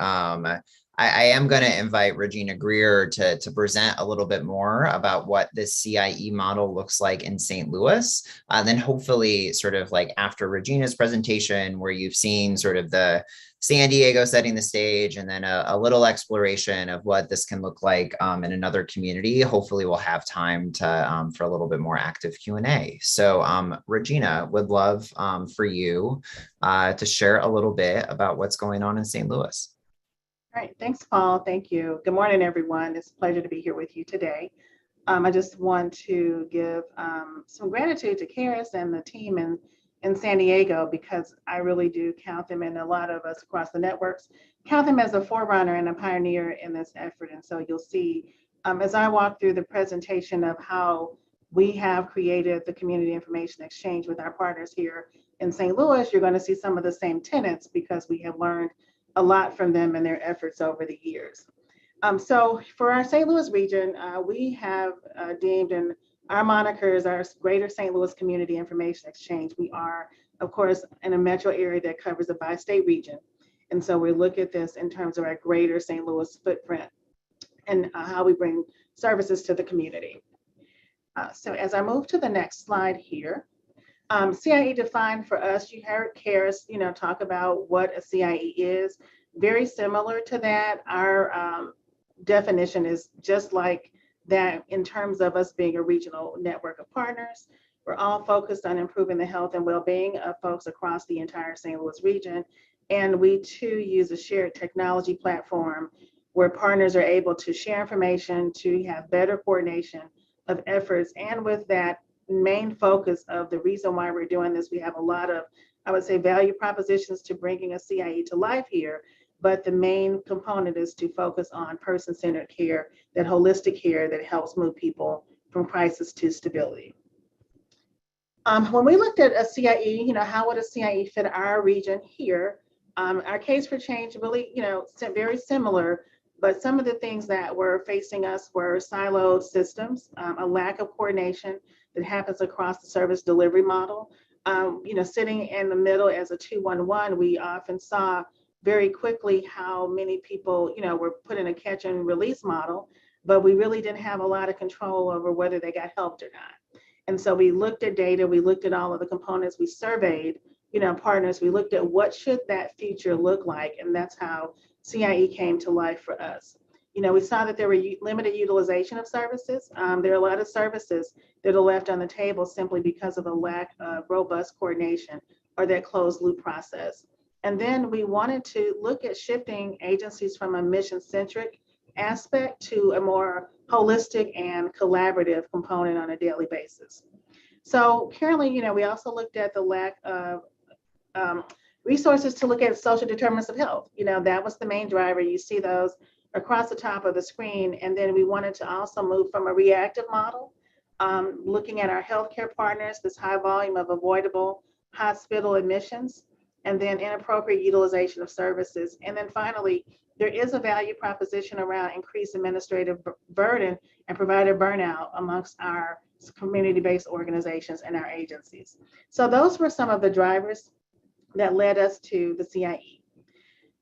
S2: I am going to invite Regina Greer to present a little bit more about what this CIE model looks like in St. Louis. Then hopefully sort of like after Regina's presentation, where you've seen sort of the San Diego setting the stage, and then a little exploration of what this can look like in another community. Hopefully we'll have time to for a little bit more active Q&A. So Regina, would love for you to share a little bit about what's going on in St. Louis.
S5: All right, thanks, Paul. Thank you. Good morning, everyone. It's a pleasure to be here with you today. I just want to give some gratitude to Karis and the team in San Diego, because I really do count them, and a lot of us across the networks count them as a forerunner and a pioneer in this effort. And so you'll see as I walk through the presentation of how we have created the community information exchange with our partners here in St. Louis, you're going to see some of the same tenets, because we have learned a lot from them and their efforts over the years. So for our St. Louis region, we have deemed, and our moniker is our Greater St. Louis Community Information Exchange. We are, of course, in a metro area that covers a bi-state region. And so we look at this in terms of our Greater St. Louis footprint and how we bring services to the community. So as I move to the next slide here, CIE defined for us, you heard Karis, talk about what a CIE is. Very similar to that. Our definition is just like that in terms of us being a regional network of partners, we're all focused on improving the health and well-being of folks across the entire St. Louis region. And we too use a shared technology platform where partners are able to share information, to have better coordination of efforts. And with that main focus of the reason why we're doing this, we have a lot of, I would say, value propositions to bringing a CIE to life here. But the main component is to focus on person-centered care, that holistic care that helps move people from crisis to stability. When we looked at a CIE, how would a CIE fit our region here? Our case for change really, very similar, but some of the things that were facing us were siloed systems, a lack of coordination that happens across the service delivery model. Sitting in the middle as a 211, we often saw very quickly how many people, were put in a catch and release model, but we really didn't have a lot of control over whether they got helped or not. And so we looked at data, we looked at all of the components, we surveyed, partners, we looked at what should that future look like, and that's how CIE came to life for us. We saw that there were limited utilization of services. There are a lot of services that are left on the table simply because of a lack of robust coordination or that closed loop process. And then we wanted to look at shifting agencies from a mission-centric aspect to a more holistic and collaborative component on a daily basis. So currently, we also looked at the lack of resources to look at social determinants of health. That was the main driver. You see those across the top of the screen. And then we wanted to also move from a reactive model, looking at our healthcare partners, this high volume of avoidable hospital admissions, and then inappropriate utilization of services. And then finally, there is a value proposition around increased administrative burden and provider burnout amongst our community-based organizations and our agencies. So those were some of the drivers that led us to the CIE.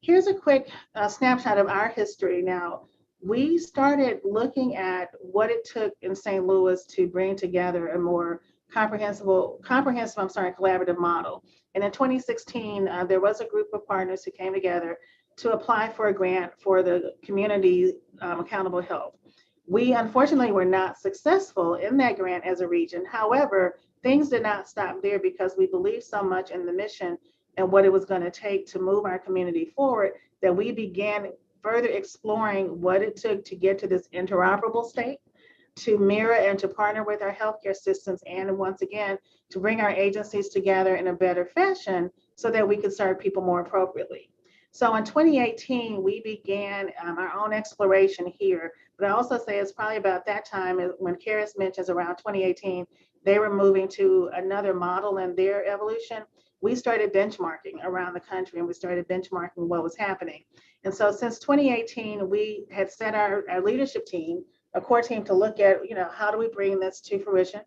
S5: Here's a quick snapshot of our history. Now, we started looking at what it took in St. Louis to bring together a more collaborative model. And in 2016, there was a group of partners who came together to apply for a grant for the community accountable health. We unfortunately were not successful in that grant as a region. However, things did not stop there because we believed so much in the mission and what it was going to take to move our community forward that we began further exploring what it took to get to this interoperable state, to mirror and to partner with our healthcare systems, and once again, to bring our agencies together in a better fashion so that we could serve people more appropriately. So in 2018, we began our own exploration here, but I also say it's probably about that time when Karis mentions around 2018, they were moving to another model in their evolution. We started benchmarking around the country and we started benchmarking what was happening. And so since 2018, we had set our leadership team, a core team, to look at, how do we bring this to fruition?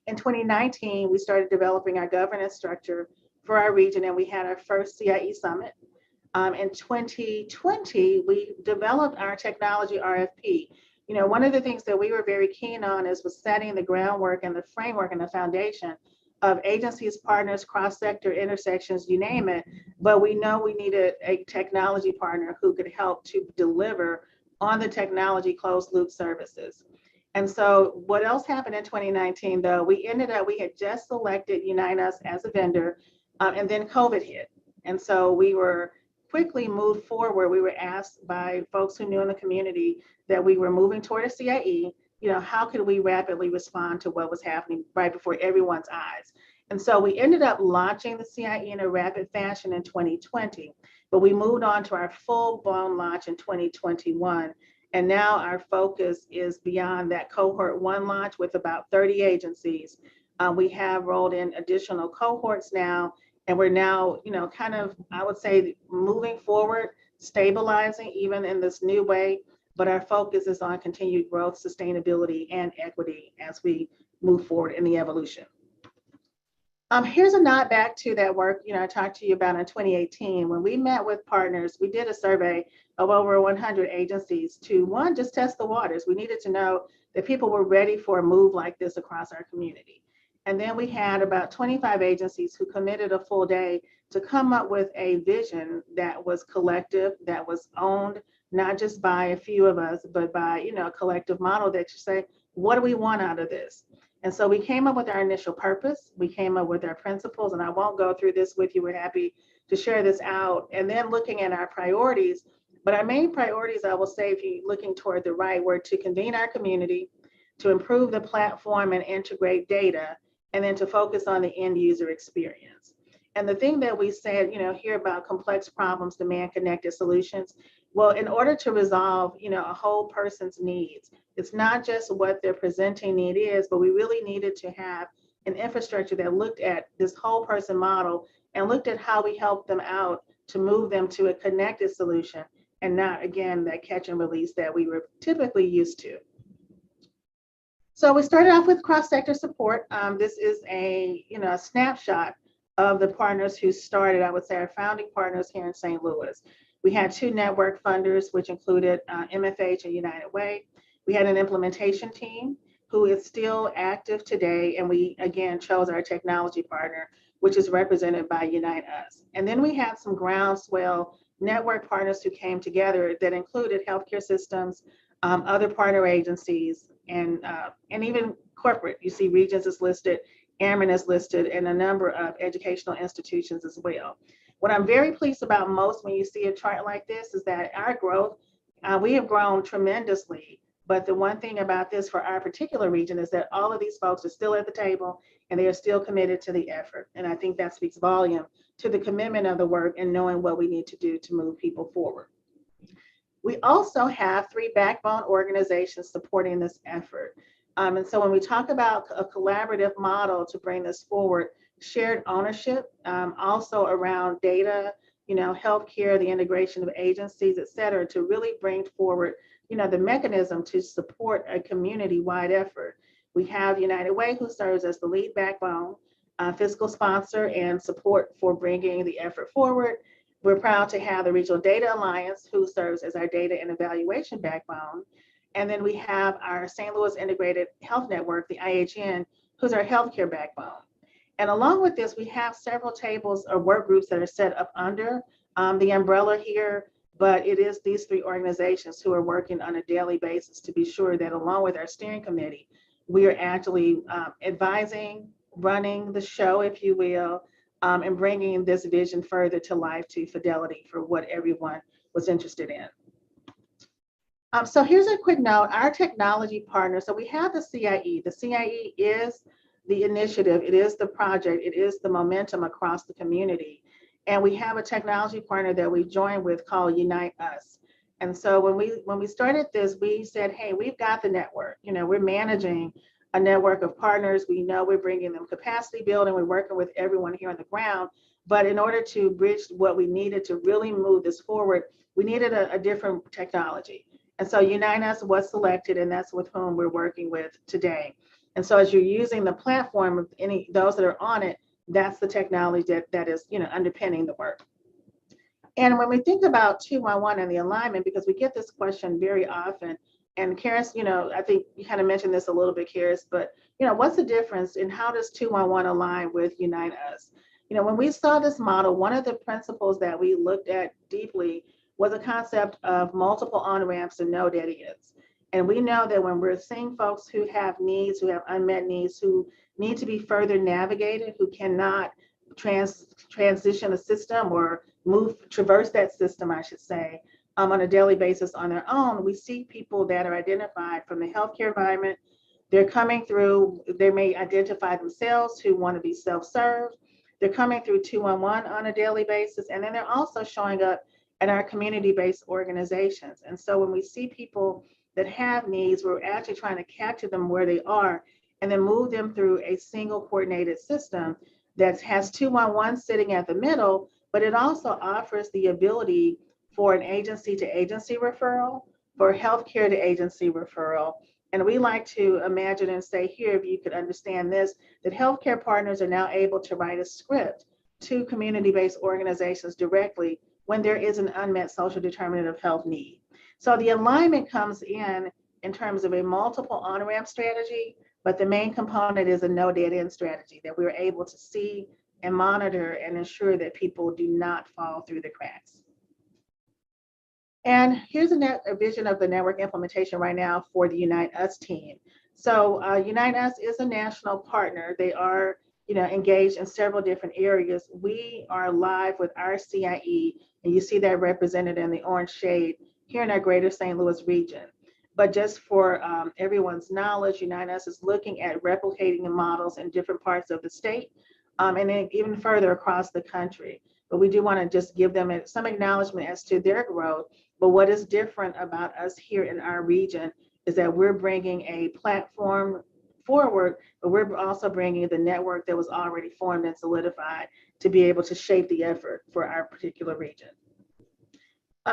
S5: In 2019, we started developing our governance structure for our region, and we had our first CIE summit. In 2020, we developed our technology RFP. One of the things that we were very keen on was setting the groundwork and the framework and the foundation of agencies, partners, cross-sector intersections, you name it. But we know we needed a technology partner who could help to deliver on the technology closed loop services. And so what else happened in 2019, though? We had just selected Unite Us as a vendor, and then COVID hit. And so we were quickly moved forward. We were asked by folks who knew in the community that we were moving toward a CIE. How could we rapidly respond to what was happening right before everyone's eyes? And so we ended up launching the CIE in a rapid fashion in 2020, but we moved on to our full-blown launch in 2021. And now our focus is beyond that cohort 1 launch with about 30 agencies. We have rolled in additional cohorts now, and we're now, I would say, moving forward, stabilizing even in this new way, but our focus is on continued growth, sustainability, and equity as we move forward in the evolution. Here's a nod back to that work, I talked to you about in 2018. When we met with partners, we did a survey of over 100 agencies to, one, just test the waters. We needed to know that people were ready for a move like this across our community. And then we had about 25 agencies who committed a full day to come up with a vision that was collective, that was owned not just by a few of us, but by, you know, a collective model that you say, what do we want out of this? And so we came up with our initial purpose. We came up with our principles, and I won't go through this with you. We're happy to share this out. And then looking at our priorities, but our main priorities, I will say, if you're looking toward the right, were to convene our community, to improve the platform and integrate data, and then to focus on the end user experience. And the thing that we said, you know, here about complex problems demand connected solutions. Well, in order to resolve, you know, a whole person's needs, it's not just what their presenting need is, but we really needed to have an infrastructure that looked at this whole person model and looked at how we help them out to move them to a connected solution and not, again, that catch and release that we were typically used to. So we started off with cross-sector support. This is a, you know, a snapshot of the partners who started, I would say, our founding partners here in St. Louis. We had 2 network funders, which included MFH and United Way. We had an implementation team who is still active today, and we, again, chose our technology partner, which is represented by Unite Us. And then we had some groundswell network partners who came together that included healthcare systems, other partner agencies, and even corporate. You see Regions is listed, Airmen is listed, and a number of educational institutions as well. What I'm very pleased about most when you see a chart like this is that our growth, we have grown tremendously. But the one thing about this for our particular region is that all of these folks are still at the table and they are still committed to the effort. And I think that speaks volume to the commitment of the work and knowing what we need to do to move people forward. We also have 3 backbone organizations supporting this effort. And so when we talk about a collaborative model to bring this forward, shared ownership, also around data, you know, healthcare, the integration of agencies, et cetera, to really bring forward, you know, the mechanism to support a community-wide effort. We have United Way, who serves as the lead backbone, fiscal sponsor, and support for bringing the effort forward. We're proud to have the Regional Data Alliance, who serves as our data and evaluation backbone. And then we have our St. Louis Integrated Health Network, the IHN, who's our healthcare backbone. And along with this, we have several tables or work groups that are set up under the umbrella here, but it is these 3 organizations who are working on a daily basis to be sure that along with our steering committee, we are actually advising, running the show, if you will, and bringing this vision further to life, to fidelity for what everyone was interested in. So here's a quick note, our technology partner. So we have the CIE. The CIE is the initiative, it is the project, it is the momentum across the community. And we have a technology partner that we joined with called Unite Us. And so when we started this, we said, hey, we've got the network. You know, we're managing a network of partners. We know we're bringing them capacity building. We're working with everyone here on the ground. But in order to bridge what we needed to really move this forward, we needed a different technology. And so Unite Us was selected, and that's with whom we're working with today. And so as you're using the platform of those that are on it, that's the technology that is, you know, underpinning the work. And when we think about 211 and the alignment, because we get this question very often, and Karis, you know, I think you kind of mentioned this a little bit, Karis, but, you know, what's the difference in how does 211 align with Unite Us? You know, when we saw this model, one of the principles that we looked at deeply was a concept of multiple on-ramps and no dead ends. And we know that when we're seeing folks who have needs, who have unmet needs, who need to be further navigated, who cannot transition a system or traverse that system, I should say, on a daily basis on their own, we see people that are identified from the healthcare environment. They're coming through, they may identify themselves who want to be self-served. They're coming through 211 on a daily basis, and then they're also showing up at our community-based organizations. And so when we see people that have needs, we're actually trying to capture them where they are and then move them through a single coordinated system that has 211 sitting at the middle, but it also offers the ability for an agency to agency referral, for healthcare to agency referral. And we like to imagine and say here, if you could understand this, that healthcare partners are now able to write a script to community-based organizations directly when there is an unmet social determinant of health need. So the alignment comes in terms of a multiple on-ramp strategy, but the main component is a no dead end strategy that we're able to see and monitor and ensure that people do not fall through the cracks. And here's a vision of the network implementation right now for the Unite Us team. So Unite Us is a national partner. They are, engaged in several different areas. We are live with our CIE, and you see that represented in the orange shade here in our greater St. Louis region. But just for everyone's knowledge, Unite Us is looking at replicating the models in different parts of the state, and then even further across the country. But we do want to just give them some acknowledgement as to their growth. But what is different about us here in our region is that we're bringing a platform forward, but we're also bringing the network that was already formed and solidified to be able to shape the effort for our particular region.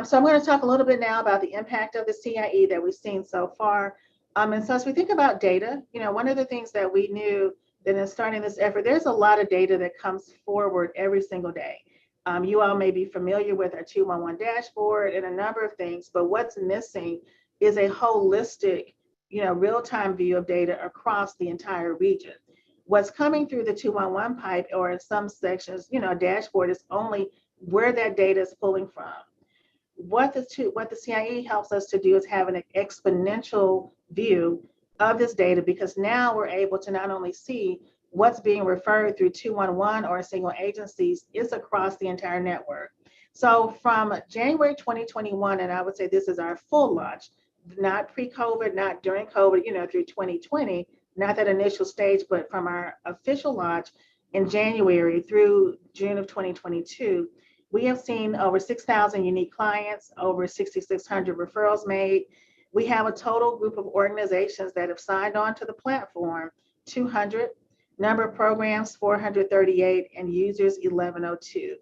S5: So I'm going to talk a little bit now about the impact of the CIE that we've seen so far. And so as we think about data, one of the things that we knew that in starting this effort, there's a lot of data that comes forward every single day. You all may be familiar with our 211 dashboard and a number of things, but what's missing is a holistic, real-time view of data across the entire region. What's coming through the 211 pipe, or in some sections, a dashboard is only where that data is pulling from. What the CIE helps us to do is have an exponential view of this data, because now we're able to not only see what's being referred through 211 or single agencies is across the entire network. So from January 2021, and I would say this is our full launch, not pre-COVID, not during COVID, through 2020, not that initial stage, but from our official launch in January through June of 2022, we have seen over 6,000 unique clients, over 6,600 referrals made. We have a total group of organizations that have signed on to the platform, 200, number of programs, 438, and users, 1,102.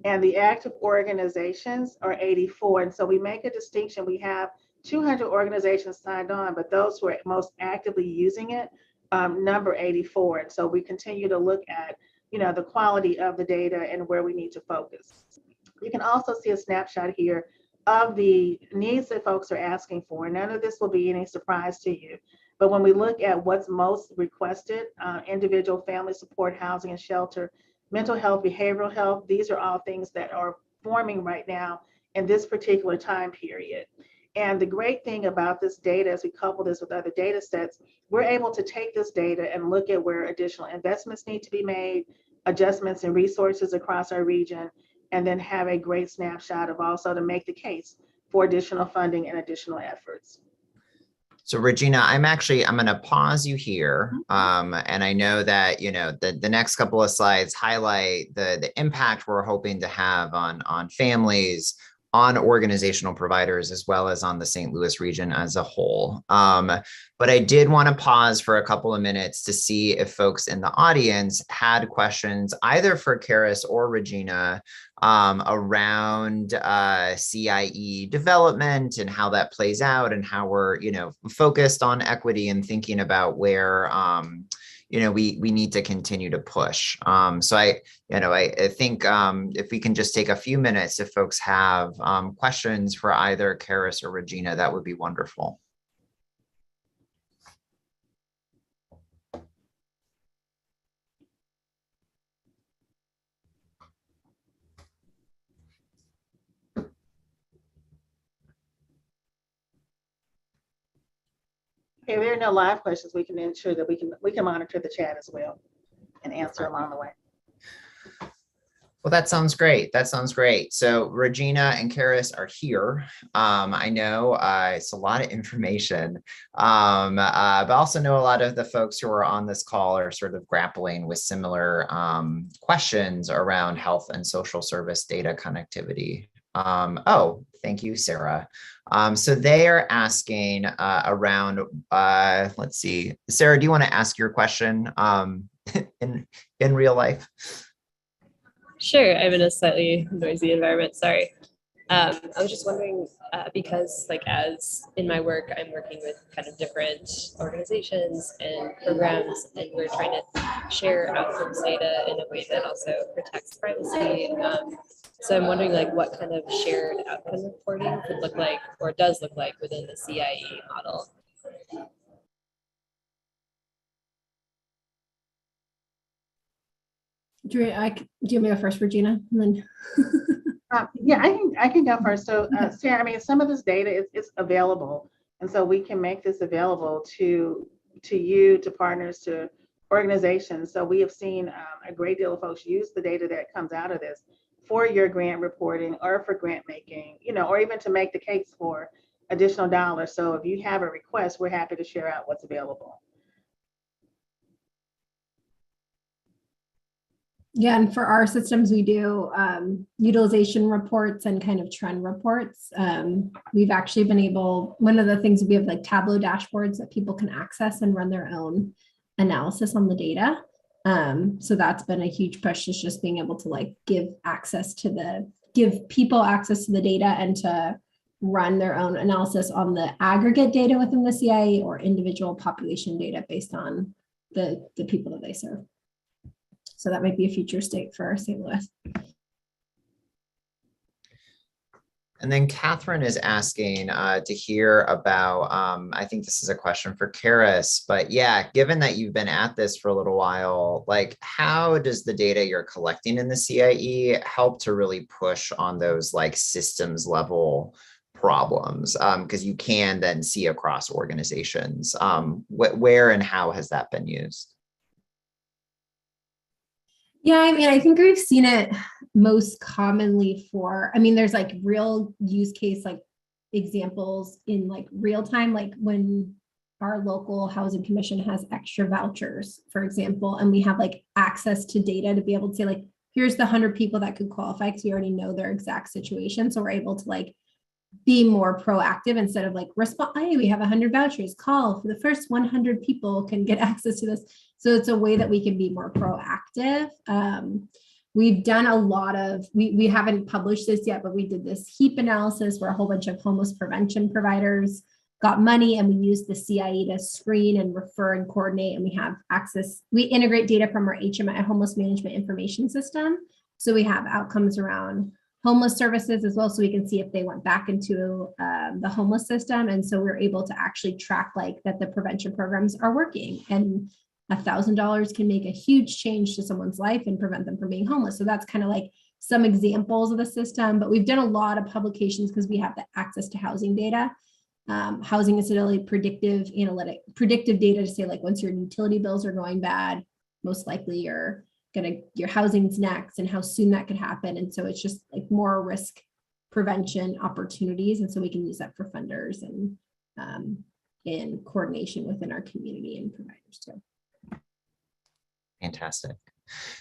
S5: And the active organizations are 84. And so we make a distinction. We have 200 organizations signed on, but those who are most actively using it, number 84. And so we continue to look at, the quality of the data and where we need to focus. You can also see a snapshot here of the needs that folks are asking for. None of this will be any surprise to you. But when we look at what's most requested, individual family support, housing and shelter, mental health, behavioral health, these are all things that are forming right now in this particular time period. And the great thing about this data, as we couple this with other data sets, we're able to take this data and look at where additional investments need to be made, adjustments in resources across our region, and then have a great snapshot of also to make the case for additional funding and additional efforts.
S2: So Regina, I'm going to pause you here. And I know that, the next couple of slides highlight the impact we're hoping to have on families, on organizational providers, as well as on the St. Louis region as a whole. But I did want to pause for a couple of minutes to see if folks in the audience had questions either for Karis or Regina around CIE development and how that plays out and how we're, focused on equity and thinking about where we need to continue to push. So I think if we can just take a few minutes, if folks have questions for either Karis or Regina, that would be wonderful.
S5: If there are no live questions, we can ensure that we can monitor the chat as well and answer along the way.
S2: Well, that sounds great. That sounds great. So Regina and Karis are here. I know it's a lot of information, but also know a lot of the folks who are on this call are sort of grappling with similar questions around health and social service data connectivity. Oh, thank you, Sarah. So they are asking around, let's see, Sarah, do you want to ask your question in real life?
S6: Sure, I'm in a slightly noisy environment, sorry. I was just wondering, because as in my work, I'm working with kind of different organizations and programs, and we're trying to share outcomes data in a way that also protects privacy. So I'm wondering what kind of shared outcome reporting could look like, or does look like within the CIE model.
S4: Do you want me to go first, Regina? And then
S5: Yeah, I can go first. So, Sarah, I mean, some of this data is available, and so we can make this available to you, to partners, to organizations. So we have seen a great deal of folks use the data that comes out of this for your grant reporting or for grant making, you know, or even to make the case for additional dollars. So if you have a request, we're happy to share out what's available.
S4: Yeah, and for our systems, we do utilization reports and kind of trend reports. We've actually been able, one of the things, we have like Tableau dashboards that people can access and run their own analysis on the data. So that's been a huge push, is just being able to like give people access to the data and to run their own analysis on the aggregate data within the CIA or individual population data based on the people that they serve. So that might be a future state for St. Louis.
S2: And then Catherine is asking to hear about, I think this is a question for Karis, but yeah, given that you've been at this for a little while, like how does the data you're collecting in the CIE help to really push on those like systems level problems? Because you can then see across organizations. Where and how has that been used?
S4: Yeah, I mean, I think we've seen it most commonly for, I mean, there's like real use case, like examples in like real time, like when our local housing commission has extra vouchers, for example, and we have like access to data to be able to say like, here's the 100 people that could qualify because we already know their exact situation. So we're able to like be more proactive instead of like respond, hey, we have 100 vouchers, call for the first 100 people can get access to this. So it's a way that we can be more proactive. We've done a lot of, we haven't published this yet, but we did this heap analysis where a whole bunch of homeless prevention providers got money, and we used the CIE to screen and refer and coordinate, and we have access. We integrate data from our HMI, homeless management information system. So we have outcomes around homeless services as well, so we can see if they went back into the homeless system. And so we're able to actually track like that the prevention programs are working, and $1,000 can make a huge change to someone's life and prevent them from being homeless. So that's kind of like some examples of the system, but we've done a lot of publications because we have the access to housing data. Housing is really predictive data to say like once your utility bills are going bad, most likely your housing's next and how soon that could happen. And so it's just like more risk prevention opportunities. And so we can use that for funders and in coordination within our community and providers too.
S2: Fantastic.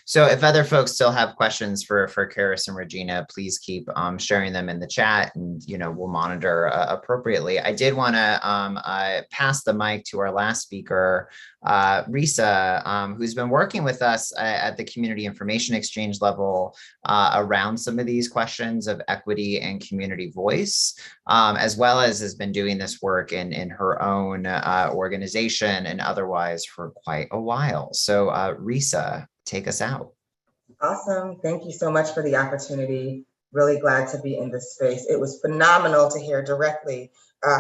S2: So if other folks still have questions for Karis and Regina, please keep sharing them in the chat, and we'll monitor appropriately. I did want to pass the mic to our last speaker, Risa, who's been working with us at the Community Information Exchange level around some of these questions of equity and community voice, as well as has been doing this work in her own organization and otherwise for quite a while. So Risa, take us out.
S7: Awesome. Thank you so much for the opportunity. Really glad to be in this space. It was phenomenal to hear directly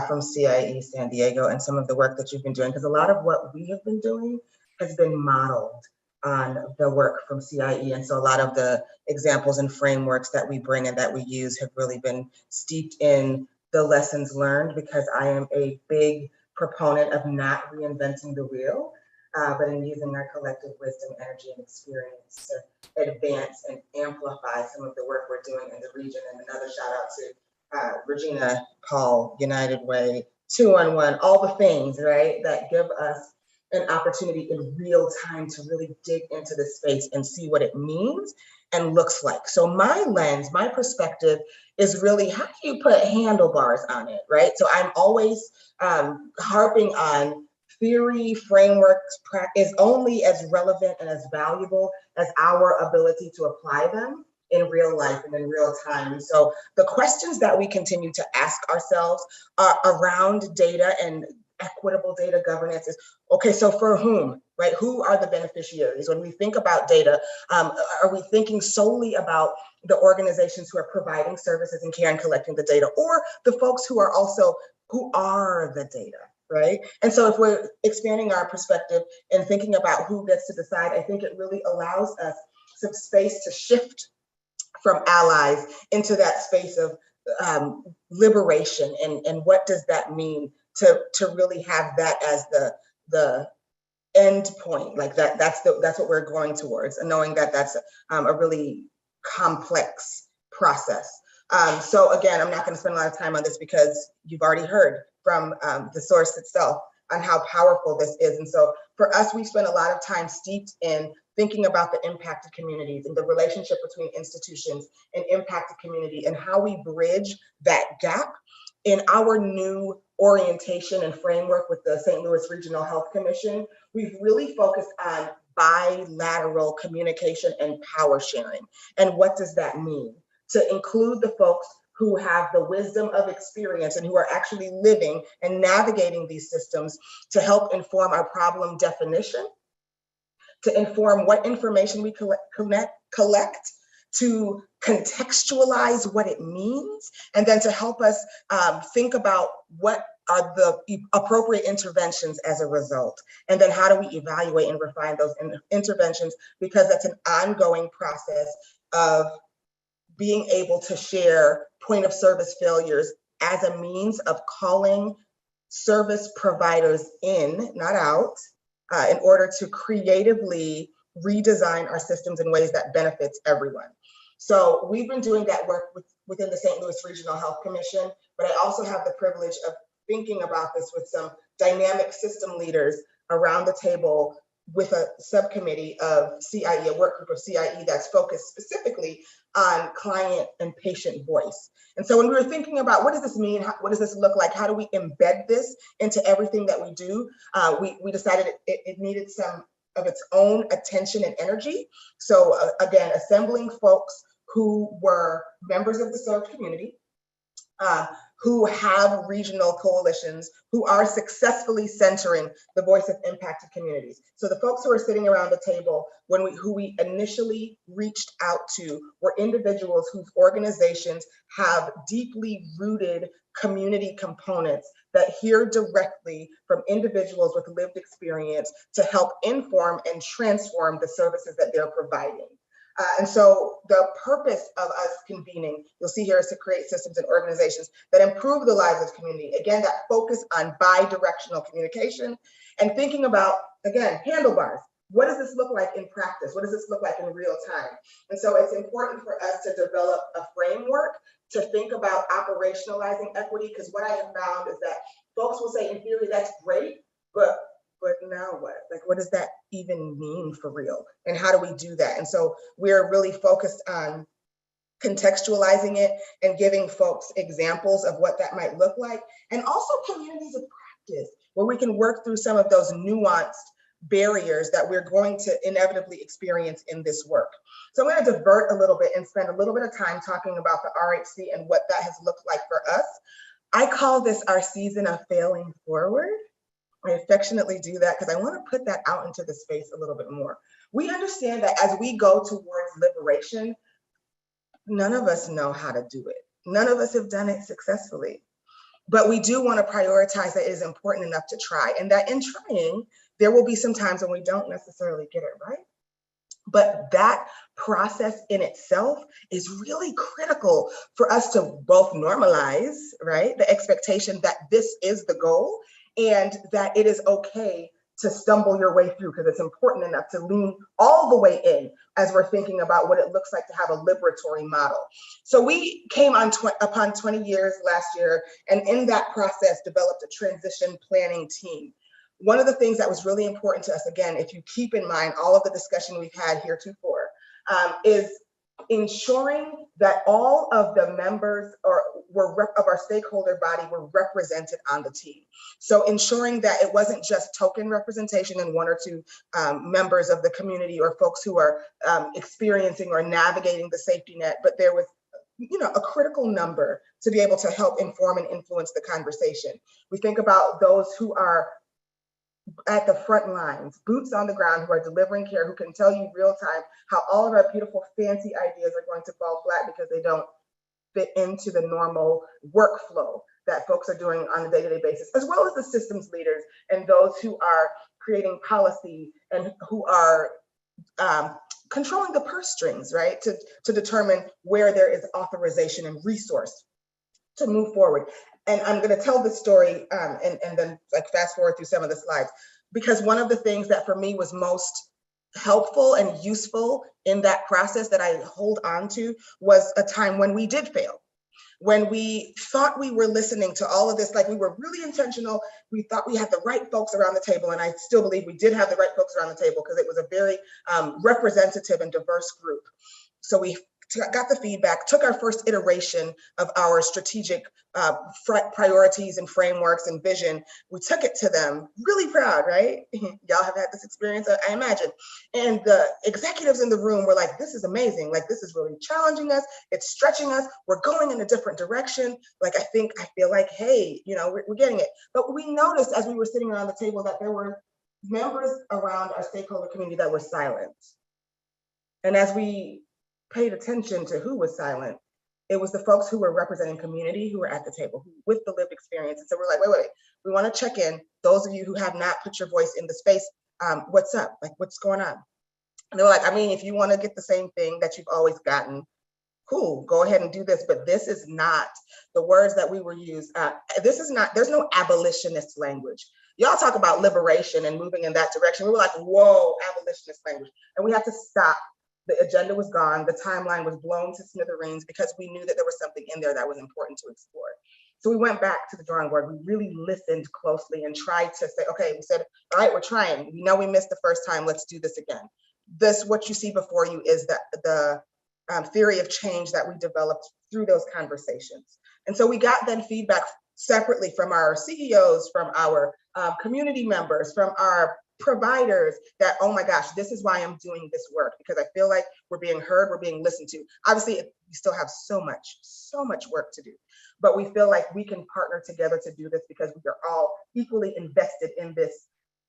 S7: from CIE San Diego and some of the work that you've been doing, because a lot of what we have been doing has been modeled on the work from CIE. And so a lot of the examples and frameworks that we bring and that we use have really been steeped in the lessons learned, because I am a big proponent of not reinventing the wheel, but in using our collective wisdom, energy, and experience to advance and amplify some of the work we're doing in the region. And another shout out to Regina, Paul, United Way, 211, all the things, right, that give us an opportunity in real time to really dig into the space and see what it means and looks like. So my lens, my perspective is really, how do you put handlebars on it, right? So I'm always harping on theory, frameworks is only as relevant and as valuable as our ability to apply them in real life and in real time. And so the questions that we continue to ask ourselves around data and equitable data governance is, okay, so for whom, right? Who are the beneficiaries? When we think about data, are we thinking solely about the organizations who are providing services and care and collecting the data, or the folks who are the data? Right. And so if we're expanding our perspective and thinking about who gets to decide, I think it really allows us some space to shift from allies into that space of liberation, and what does that mean to really have that as the end point, like that's what we're going towards, and knowing that that's a really complex process. So again, I'm not going to spend a lot of time on this because you've already heard from the source itself on how powerful this is. And so for us, we spend a lot of time steeped in thinking about the impacted communities and the relationship between institutions and impacted community, and how we bridge that gap in our new orientation and framework with the St. Louis Regional Health Commission. We've really focused on bilateral communication and power sharing. And what does that mean? To include the folks who have the wisdom of experience and who are actually living and navigating these systems to help inform our problem definition, to inform what information we collect, to contextualize what it means, and then to help us think about what are the appropriate interventions as a result. And then how do we evaluate and refine those interventions, because that's an ongoing process of being able to share point of service failures as a means of calling service providers in, not out, in order to creatively redesign our systems in ways that benefits everyone. So we've been doing that work within the St. Louis Regional Health Commission, but I also have the privilege of thinking about this with some dynamic system leaders around the table with a subcommittee of CIE, a work group of CIE that's focused specifically on client and patient voice. And so when we were thinking about what does this mean, what does this look like, how do we embed this into everything that we do, we decided it needed some of its own attention and energy. So again, assembling folks who were members of the served community, who have regional coalitions, who are successfully centering the voice of impacted communities. So the folks who are sitting around the table, who we initially reached out to, were individuals whose organizations have deeply rooted community components that hear directly from individuals with lived experience to help inform and transform the services that they're providing. And so the purpose of us convening, you'll see here, is to create systems and organizations that improve the lives of community. Again, that focus on bi-directional communication and thinking about, again, handlebars. What does this look like in practice? What does this look like in real time? And so it's important for us to develop a framework to think about operationalizing equity, because what I have found is that folks will say, in theory, that's great, but now what? Like, what does that even mean for real? And how do we do that? And so we're really focused on contextualizing it and giving folks examples of what that might look like, and also communities of practice where we can work through some of those nuanced barriers that we're going to inevitably experience in this work. So I'm going to divert a little bit and spend a little bit of time talking about the RHC and what that has looked like for us. I call this our season of failing forward. I affectionately do that because I want to put that out into the space a little bit more. We understand that as we go towards liberation, none of us know how to do it. None of us have done it successfully. But we do want to prioritize that it is important enough to try, and that in trying, there will be some times when we don't necessarily get it right. But that process in itself is really critical for us to both normalize, right, the expectation that this is the goal, and that it is okay to stumble your way through, because it's important enough to lean all the way in as we're thinking about what it looks like to have a liberatory model. So we came upon 20 years last year, and in that process developed a transition planning team. One of the things that was really important to us, again, if you keep in mind all of the discussion we've had heretofore, is ensuring that all of the members of our stakeholder body were represented on the team. So ensuring that it wasn't just token representation in one or two members of the community or folks who are experiencing or navigating the safety net, but there was a critical number to be able to help inform and influence the conversation. We think about those who are at the front lines, boots on the ground, who are delivering care, who can tell you real time how all of our beautiful fancy ideas are going to fall flat because they don't fit into the normal workflow that folks are doing on a day-to-day basis, as well as the systems leaders and those who are creating policy and who are controlling the purse strings, right? To determine where there is authorization and resource to move forward. And I'm going to tell this story and then like fast forward through some of the slides, because one of the things that for me was most helpful and useful in that process that I hold on to was a time when we did fail. When we thought we were listening to all of this, like we were really intentional, we thought we had the right folks around the table, and I still believe we did have the right folks around the table because it was a very representative and diverse group. So we got the feedback, took our first iteration of our strategic priorities and frameworks and vision. We took it to them, really proud, right? Y'all have had this experience, I imagine. And the executives in the room were like, this is amazing. Like, this is really challenging us. It's stretching us. We're going in a different direction. Like, I feel like, hey, you know, we're getting it. But we noticed as we were sitting around the table that there were members around our stakeholder community that were silent. And as we paid attention to who was silent, it was the folks who were representing community who were at the table with the lived experience. And so we're like, wait, we want to check in. Those of you who have not put your voice in the space, what's up? Like, what's going on? And they were like, I mean, if you want to get the same thing that you've always gotten, cool, go ahead and do this. But this is not the words that we were used. This is not, there's no abolitionist language. Y'all talk about liberation and moving in that direction. We were like, whoa, abolitionist language. And we had to stop. The agenda was gone. The timeline was blown to smithereens because we knew that there was something in there that was important to explore. So we went back to the drawing board. We really listened closely and tried to say, okay, we said, all right, we're trying. We know we missed the first time. Let's do this again. This, what you see before you is the theory of change that we developed through those conversations. And so we got then feedback separately from our CEOs, from our community members, from our providers that, oh my gosh, this is why I'm doing this work, because I feel like we're being heard, we're being listened to. Obviously, we still have so much work to do, but we feel like we can partner together to do this because we are all equally invested in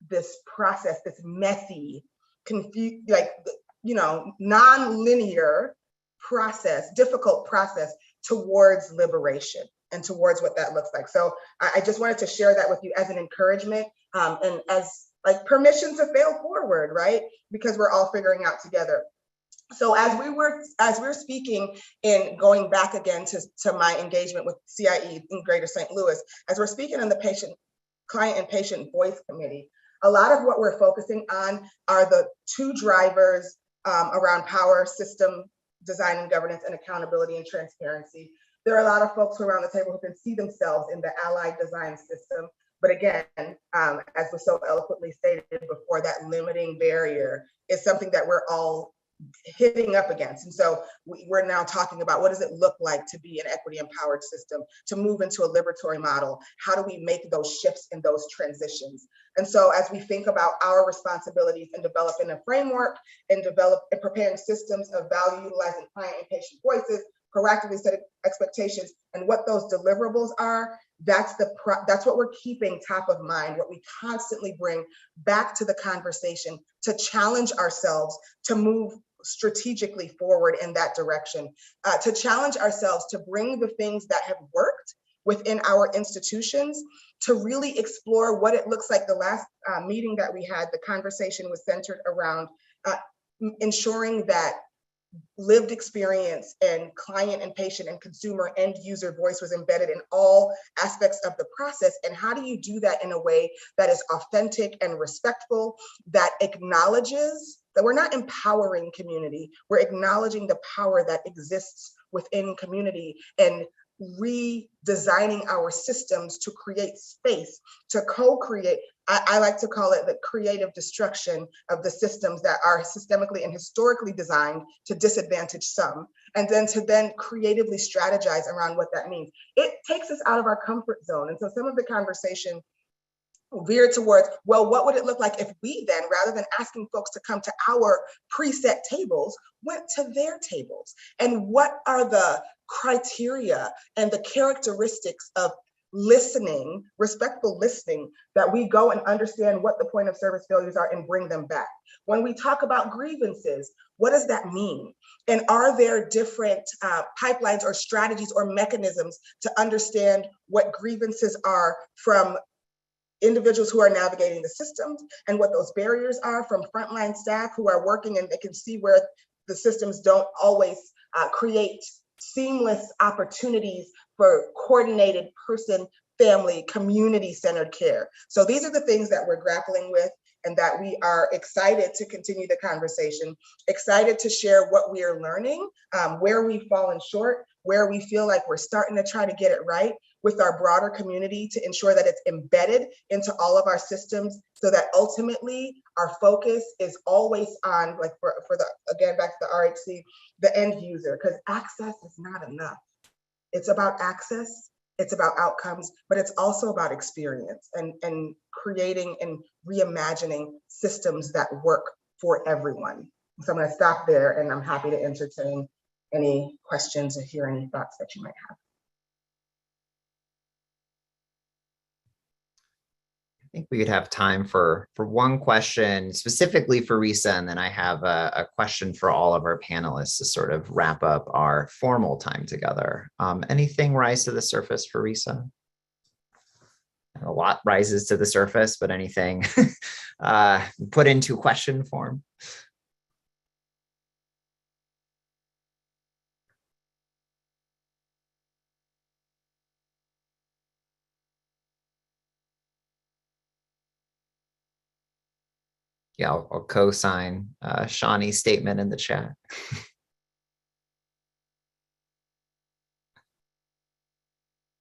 S7: this process, this messy, confused, like, you know, non-linear process, difficult process towards liberation and towards what that looks like. So I just wanted to share that with you as an encouragement and as like permission to fail forward, right? Because we're all figuring out together. So as we're speaking and going back again to my engagement with CIE in Greater St. Louis, as we're speaking on the client and patient voice committee, a lot of what we're focusing on are the two drivers around power, system design and governance, and accountability and transparency. There are a lot of folks around the table who can see themselves in the allied design system. But again, as was so eloquently stated before, that limiting barrier is something that we're all hitting up against. And so we're now talking about, what does it look like to be an equity empowered system, to move into a liberatory model? How do we make those shifts and those transitions? And so as we think about our responsibilities in developing a framework and preparing systems of value utilizing client and patient voices, proactively setting expectations, and what those deliverables are, that's what we're keeping top of mind, what we constantly bring back to the conversation to challenge ourselves to move strategically forward in that direction, to challenge ourselves to bring the things that have worked within our institutions, to really explore what it looks like. The last meeting that we had, the conversation was centered around ensuring that lived experience and client and patient and consumer end user voice was embedded in all aspects of the process. And how do you do that in a way that is authentic and respectful, that acknowledges that we're not empowering community, we're acknowledging the power that exists within community and redesigning our systems to create space, to co-create. I like to call it the creative destruction of the systems that are systemically and historically designed to disadvantage some, and then creatively strategize around what that means. It takes us out of our comfort zone. And so some of the conversation veered towards, well, what would it look like if we then, rather than asking folks to come to our preset tables, went to their tables? And what are the criteria and the characteristics of listening, respectful listening, that we go and understand what the point of service failures are and bring them back? When we talk about grievances, what does that mean? And are there different pipelines or strategies or mechanisms to understand what grievances are from individuals who are navigating the systems and what those barriers are from frontline staff who are working, and they can see where the systems don't always create seamless opportunities for coordinated person, family, community-centered care. So these are the things that we're grappling with, and that we are excited to continue the conversation, excited to share what we are learning, where we've fallen short, where we feel like we're starting to try to get it right with our broader community to ensure that it's embedded into all of our systems, so that ultimately our focus is always on, like for the, again, back to the RHC, the end user, because access is not enough. It's about access, it's about outcomes, but it's also about experience and creating and reimagining systems that work for everyone. So I'm going to stop there, and I'm happy to entertain any questions or hear any thoughts that you might have.
S2: I think we could have time for one question specifically for Risa, and then I have a question for all of our panelists to sort of wrap up our formal time together. Anything rise to the surface for Risa? A lot rises to the surface, but anything put into question form? Yeah, I'll co-sign Shawnee's statement in the chat.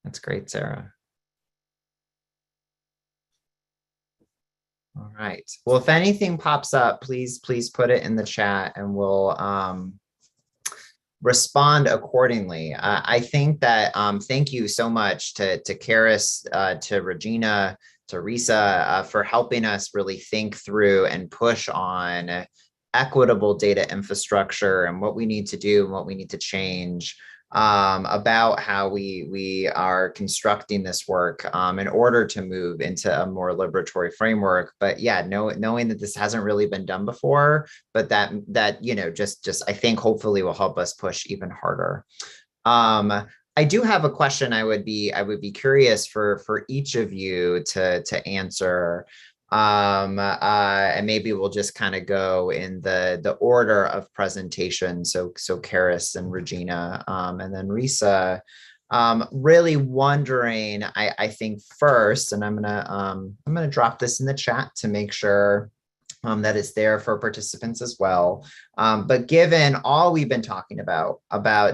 S2: That's great, Sarah. All right. Well, if anything pops up, please put it in the chat, and we'll respond accordingly. I think that thank you so much to Karis, to Regina, to Risa for helping us really think through and push on equitable data infrastructure and what we need to do and what we need to change about how we are constructing this work in order to move into a more liberatory framework. But yeah, knowing that this hasn't really been done before, but that you know, just I think hopefully will help us push even harder. I do have a question I would be curious for each of you to answer. And maybe we'll just kind of go in the order of presentation. So Karis and Regina, and then Risa. Really wondering, I think first, and I'm gonna drop this in the chat to make sure that it's there for participants as well. But given all we've been talking about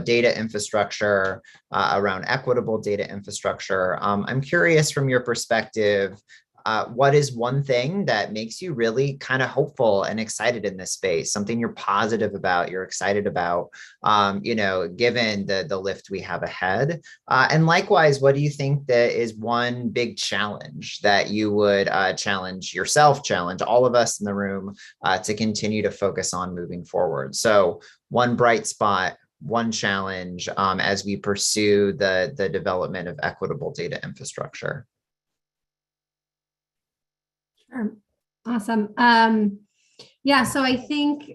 S2: data infrastructure, around equitable data infrastructure, I'm curious from your perspective, what is one thing that makes you really kind of hopeful and excited in this space? Something you're positive about, you're excited about, you know, given the lift we have ahead. And likewise, what do you think that is one big challenge that you would challenge yourself, challenge all of us in the room to continue to focus on moving forward? So one bright spot, one challenge as we pursue the development of equitable data infrastructure.
S4: Sure. Awesome. Yeah, so I think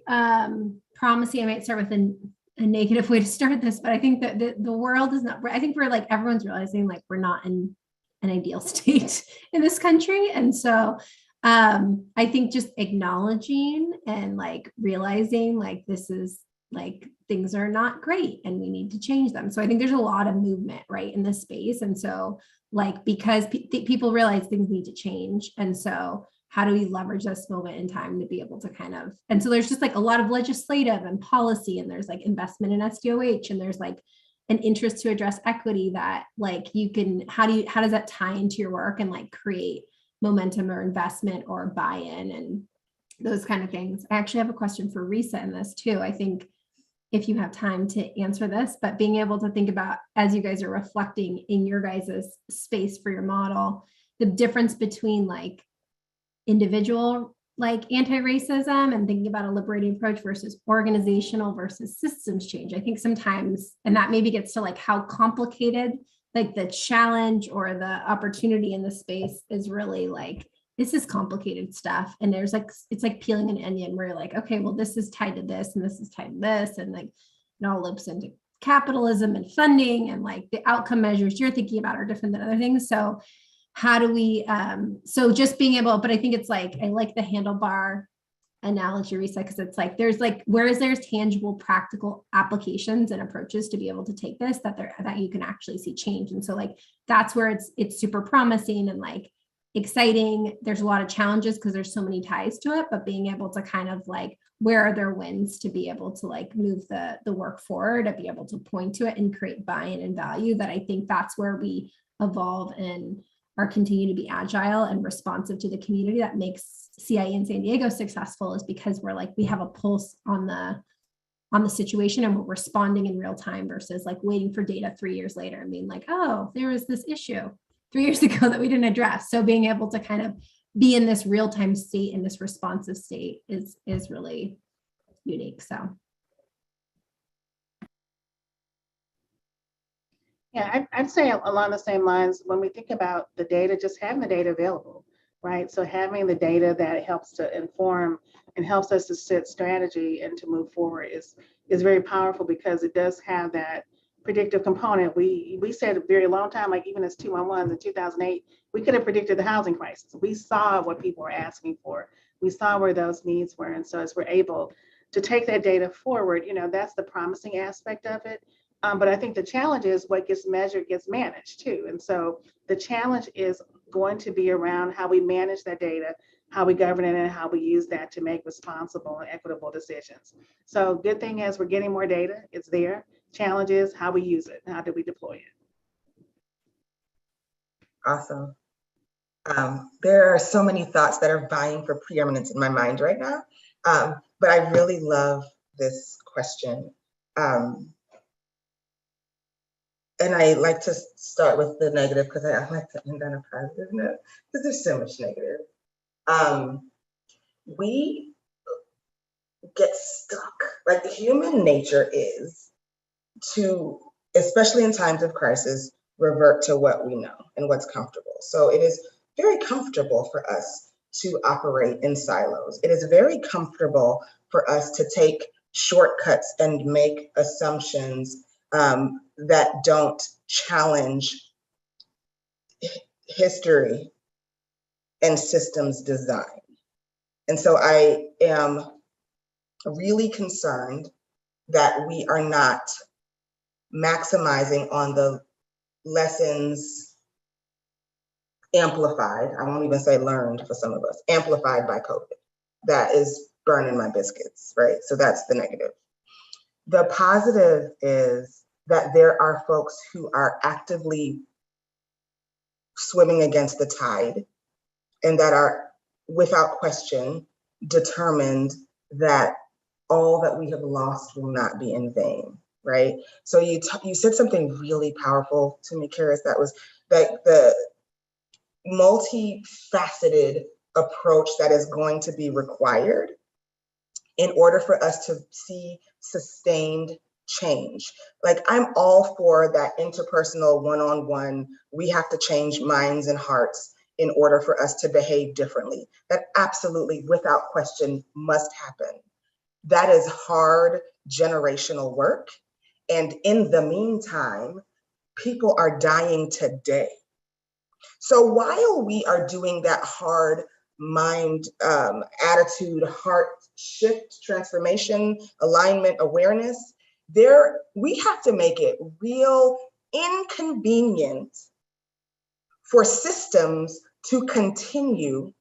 S4: promising, I might start with a negative way to start this, but I think that the world is not, I think we're like, everyone's realizing like we're not in an ideal state in this country. And so I think just acknowledging and like realizing like this is like things are not great and we need to change them. So I think there's a lot of movement right in this space. And so like, because people realize things need to change. And so how do we leverage this moment in time to be able to kind of, and so there's just like a lot of legislative and policy, and there's like investment in SDOH, and there's like an interest to address equity that like you can, how does that tie into your work and like create momentum or investment or buy-in and those kind of things. I actually have a question for Risa in this too. I think if you have time to answer this, but being able to think about, as you guys are reflecting in your guys' space for your model, the difference between like individual, like anti-racism and thinking about a liberating approach versus organizational versus systems change. I think sometimes, and that maybe gets to like how complicated, like the challenge or the opportunity in the space is really like, this is complicated stuff. And there's like, it's like peeling an onion where you're like, okay, well, this is tied to this and this is tied to this. And like, it all loops into capitalism and funding and like the outcome measures you're thinking about are different than other things. So how do we, so just being able, but I think it's like, I like the handlebar analogy, Risa, because it's like, there's like, whereas there's tangible, practical applications and approaches to be able to take this, that you can actually see change. And so like, that's where it's super promising and like exciting. There's a lot of challenges because there's so many ties to it, but being able to kind of like, where are there wins to be able to like move the work forward, to be able to point to it and create buy-in and value, that I think that's where we evolve and are continue to be agile and responsive to the community. That makes CIE in San Diego successful, is because we're like, we have a pulse on the situation and we're responding in real time versus like waiting for data 3 years later and being like, oh, there was this issue 3 years ago that we didn't address. So being able to kind of be in this real-time state and this responsive state is really unique. So
S5: Yeah, I'd say along the same lines, when we think about the data, just having the data available, right? So having the data that helps to inform and helps us to set strategy and to move forward is very powerful, because it does have that predictive component. We said a very long time, like even as 211s in 2008, we could have predicted the housing crisis. We saw what people were asking for. We saw where those needs were. And so as we're able to take that data forward, that's the promising aspect of it. But I think the challenge is what gets measured gets managed too. And so the challenge is going to be around how we manage that data, how we govern it, and how we use that to make responsible and equitable decisions. So good thing is we're getting more data, it's there. Challenge is how we use it and how do we deploy it.
S7: Awesome. There are so many thoughts that are vying for preeminence in my mind right now, but I really love this question. And I like to start with the negative because I like to end on a positive note, because there's so much negative. We get stuck. Like, human nature is to, especially in times of crisis, revert to what we know and what's comfortable. So it is very comfortable for us to operate in silos. It is very comfortable for us to take shortcuts and make assumptions that don't challenge history and systems design. And so I am really concerned that we are not maximizing on the lessons amplified, I won't even say learned for some of us, amplified by COVID. That is burning my biscuits, right? So that's the negative. The positive is that there are folks who are actively swimming against the tide and that are, without question, determined that all that we have lost will not be in vain, right? So you said something really powerful to me, Karis, that was that the multifaceted approach that is going to be required in order for us to see sustained change. Like, I'm all for that interpersonal one-on-one, we have to change minds and hearts in order for us to behave differently. That absolutely, without question, must happen. That is hard generational work. And in the meantime, people are dying today. So while we are doing that hard mind, attitude, heart shift, transformation, alignment, awareness, we have to make it real inconvenient for systems to continue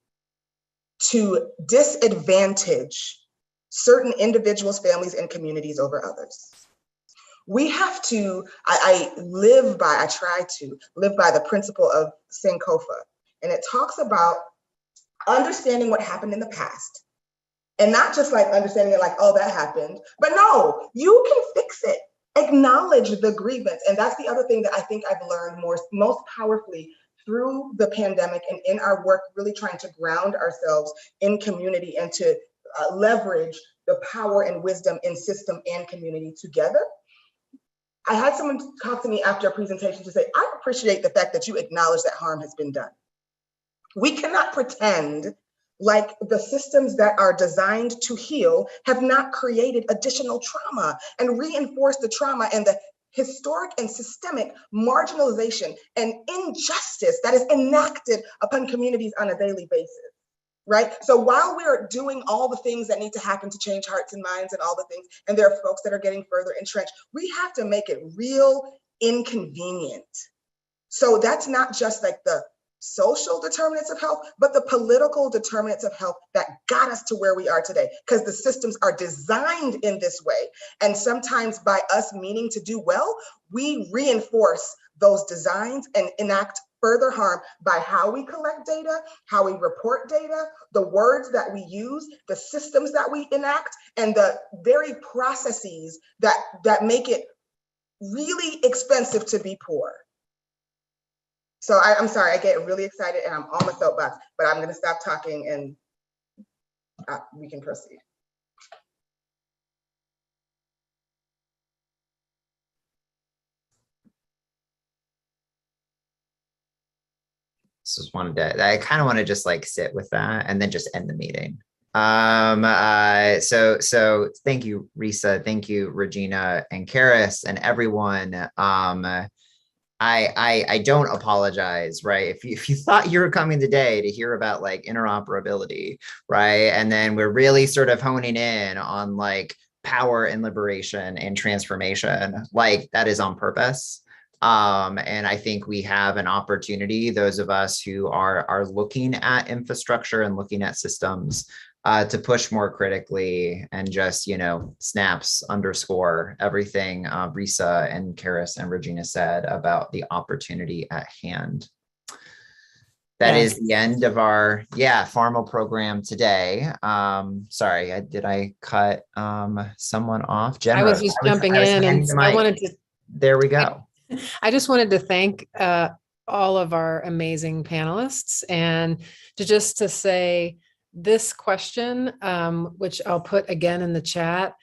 S7: to disadvantage certain individuals, families, and communities over others. We have to, I try to live by the principle of Sankofa. And it talks about understanding what happened in the past. And not just like understanding it like, oh, that happened, but no, you can fix it. Acknowledge the grievance. And that's the other thing that I think I've learned most powerfully through the pandemic and in our work, really trying to ground ourselves in community and to leverage the power and wisdom in system and community together. I had someone talk to me after a presentation to say, I appreciate the fact that you acknowledge that harm has been done. We cannot pretend like the systems that are designed to heal have not created additional trauma and reinforced the trauma and the historic and systemic marginalization and injustice that is enacted upon communities on a daily basis, right? So while we're doing all the things that need to happen to change hearts and minds and all the things, and there are folks that are getting further entrenched, we have to make it real inconvenient. So that's not just like the social determinants of health, but the political determinants of health that got us to where we are today, because the systems are designed in this way. And sometimes by us meaning to do well, we reinforce those designs and enact further harm by how we collect data, how we report data, the words that we use, the systems that we enact, and the very processes that make it really expensive to be poor. So I'm sorry, I get really excited and I'm on my soapbox, but I'm gonna stop talking and we can proceed.
S2: Just wanted to, I kind of want to just like sit with that and then just end the meeting. So thank you, Risa. Thank you, Regina and Karis and everyone. I don't apologize, right? If you thought you were coming today to hear about like interoperability, right? And then we're really sort of honing in on like power and liberation and transformation, like that is on purpose. And I think we have an opportunity, those of us who are looking at infrastructure and looking at systems, to push more critically and just, you know, snaps underscore everything Risa and Karis and Regina said about the opportunity at hand. That is the end of our formal program today. Sorry, did I cut someone off?
S3: I was just jumping in and I wanted to.
S2: There we go.
S3: I just wanted to thank all of our amazing panelists and to say this question, which I'll put again in the chat,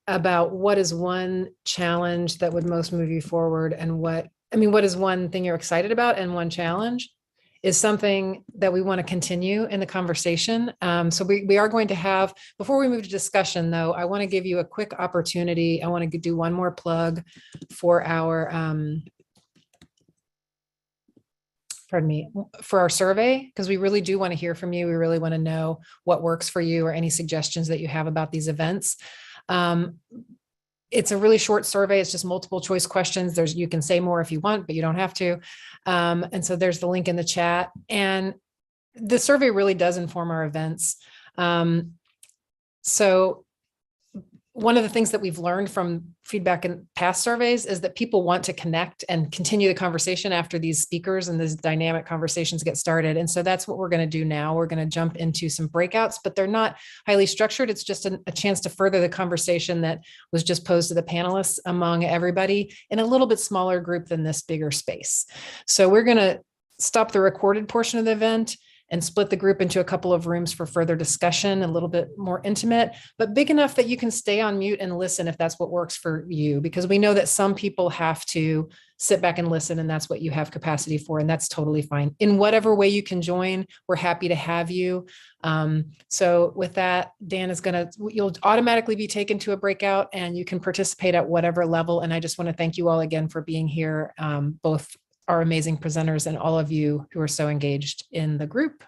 S3: about what is one challenge that would most move you forward and what is one thing you're excited about and one challenge is something that we want to continue in the conversation. So we are going to have, before we move to discussion though, I want to give you a quick opportunity. I want to do one more plug for our, for our survey, because we really do want to hear from you. We really want to know what works for you or any suggestions that you have about these events. It's a really short survey. It's just multiple choice questions. You can say more if you want, but you don't have to. And so there's the link in the chat. And the survey really does inform our events. So one of the things that we've learned from feedback in past surveys is that people want to connect and continue the conversation after these speakers and these dynamic conversations get started. And so that's what we're going to do now. We're going to jump into some breakouts, but they're not highly structured. It's just a chance to further the conversation that was just posed to the panelists among everybody in a little bit smaller group than this bigger space. So we're going to stop the recorded portion of the event and split the group into a couple of rooms for further discussion, a little bit more intimate, but big enough that you can stay on mute and listen if that's what works for you, because we know that some people have to sit back and listen, and that's what you have capacity for, and that's totally fine. In whatever way you can join, we're happy to have you. So with that, Dan is you'll automatically be taken to a breakout and you can participate at whatever level. And I just want to thank you all again for being here, both our amazing presenters and all of you who are so engaged in the group.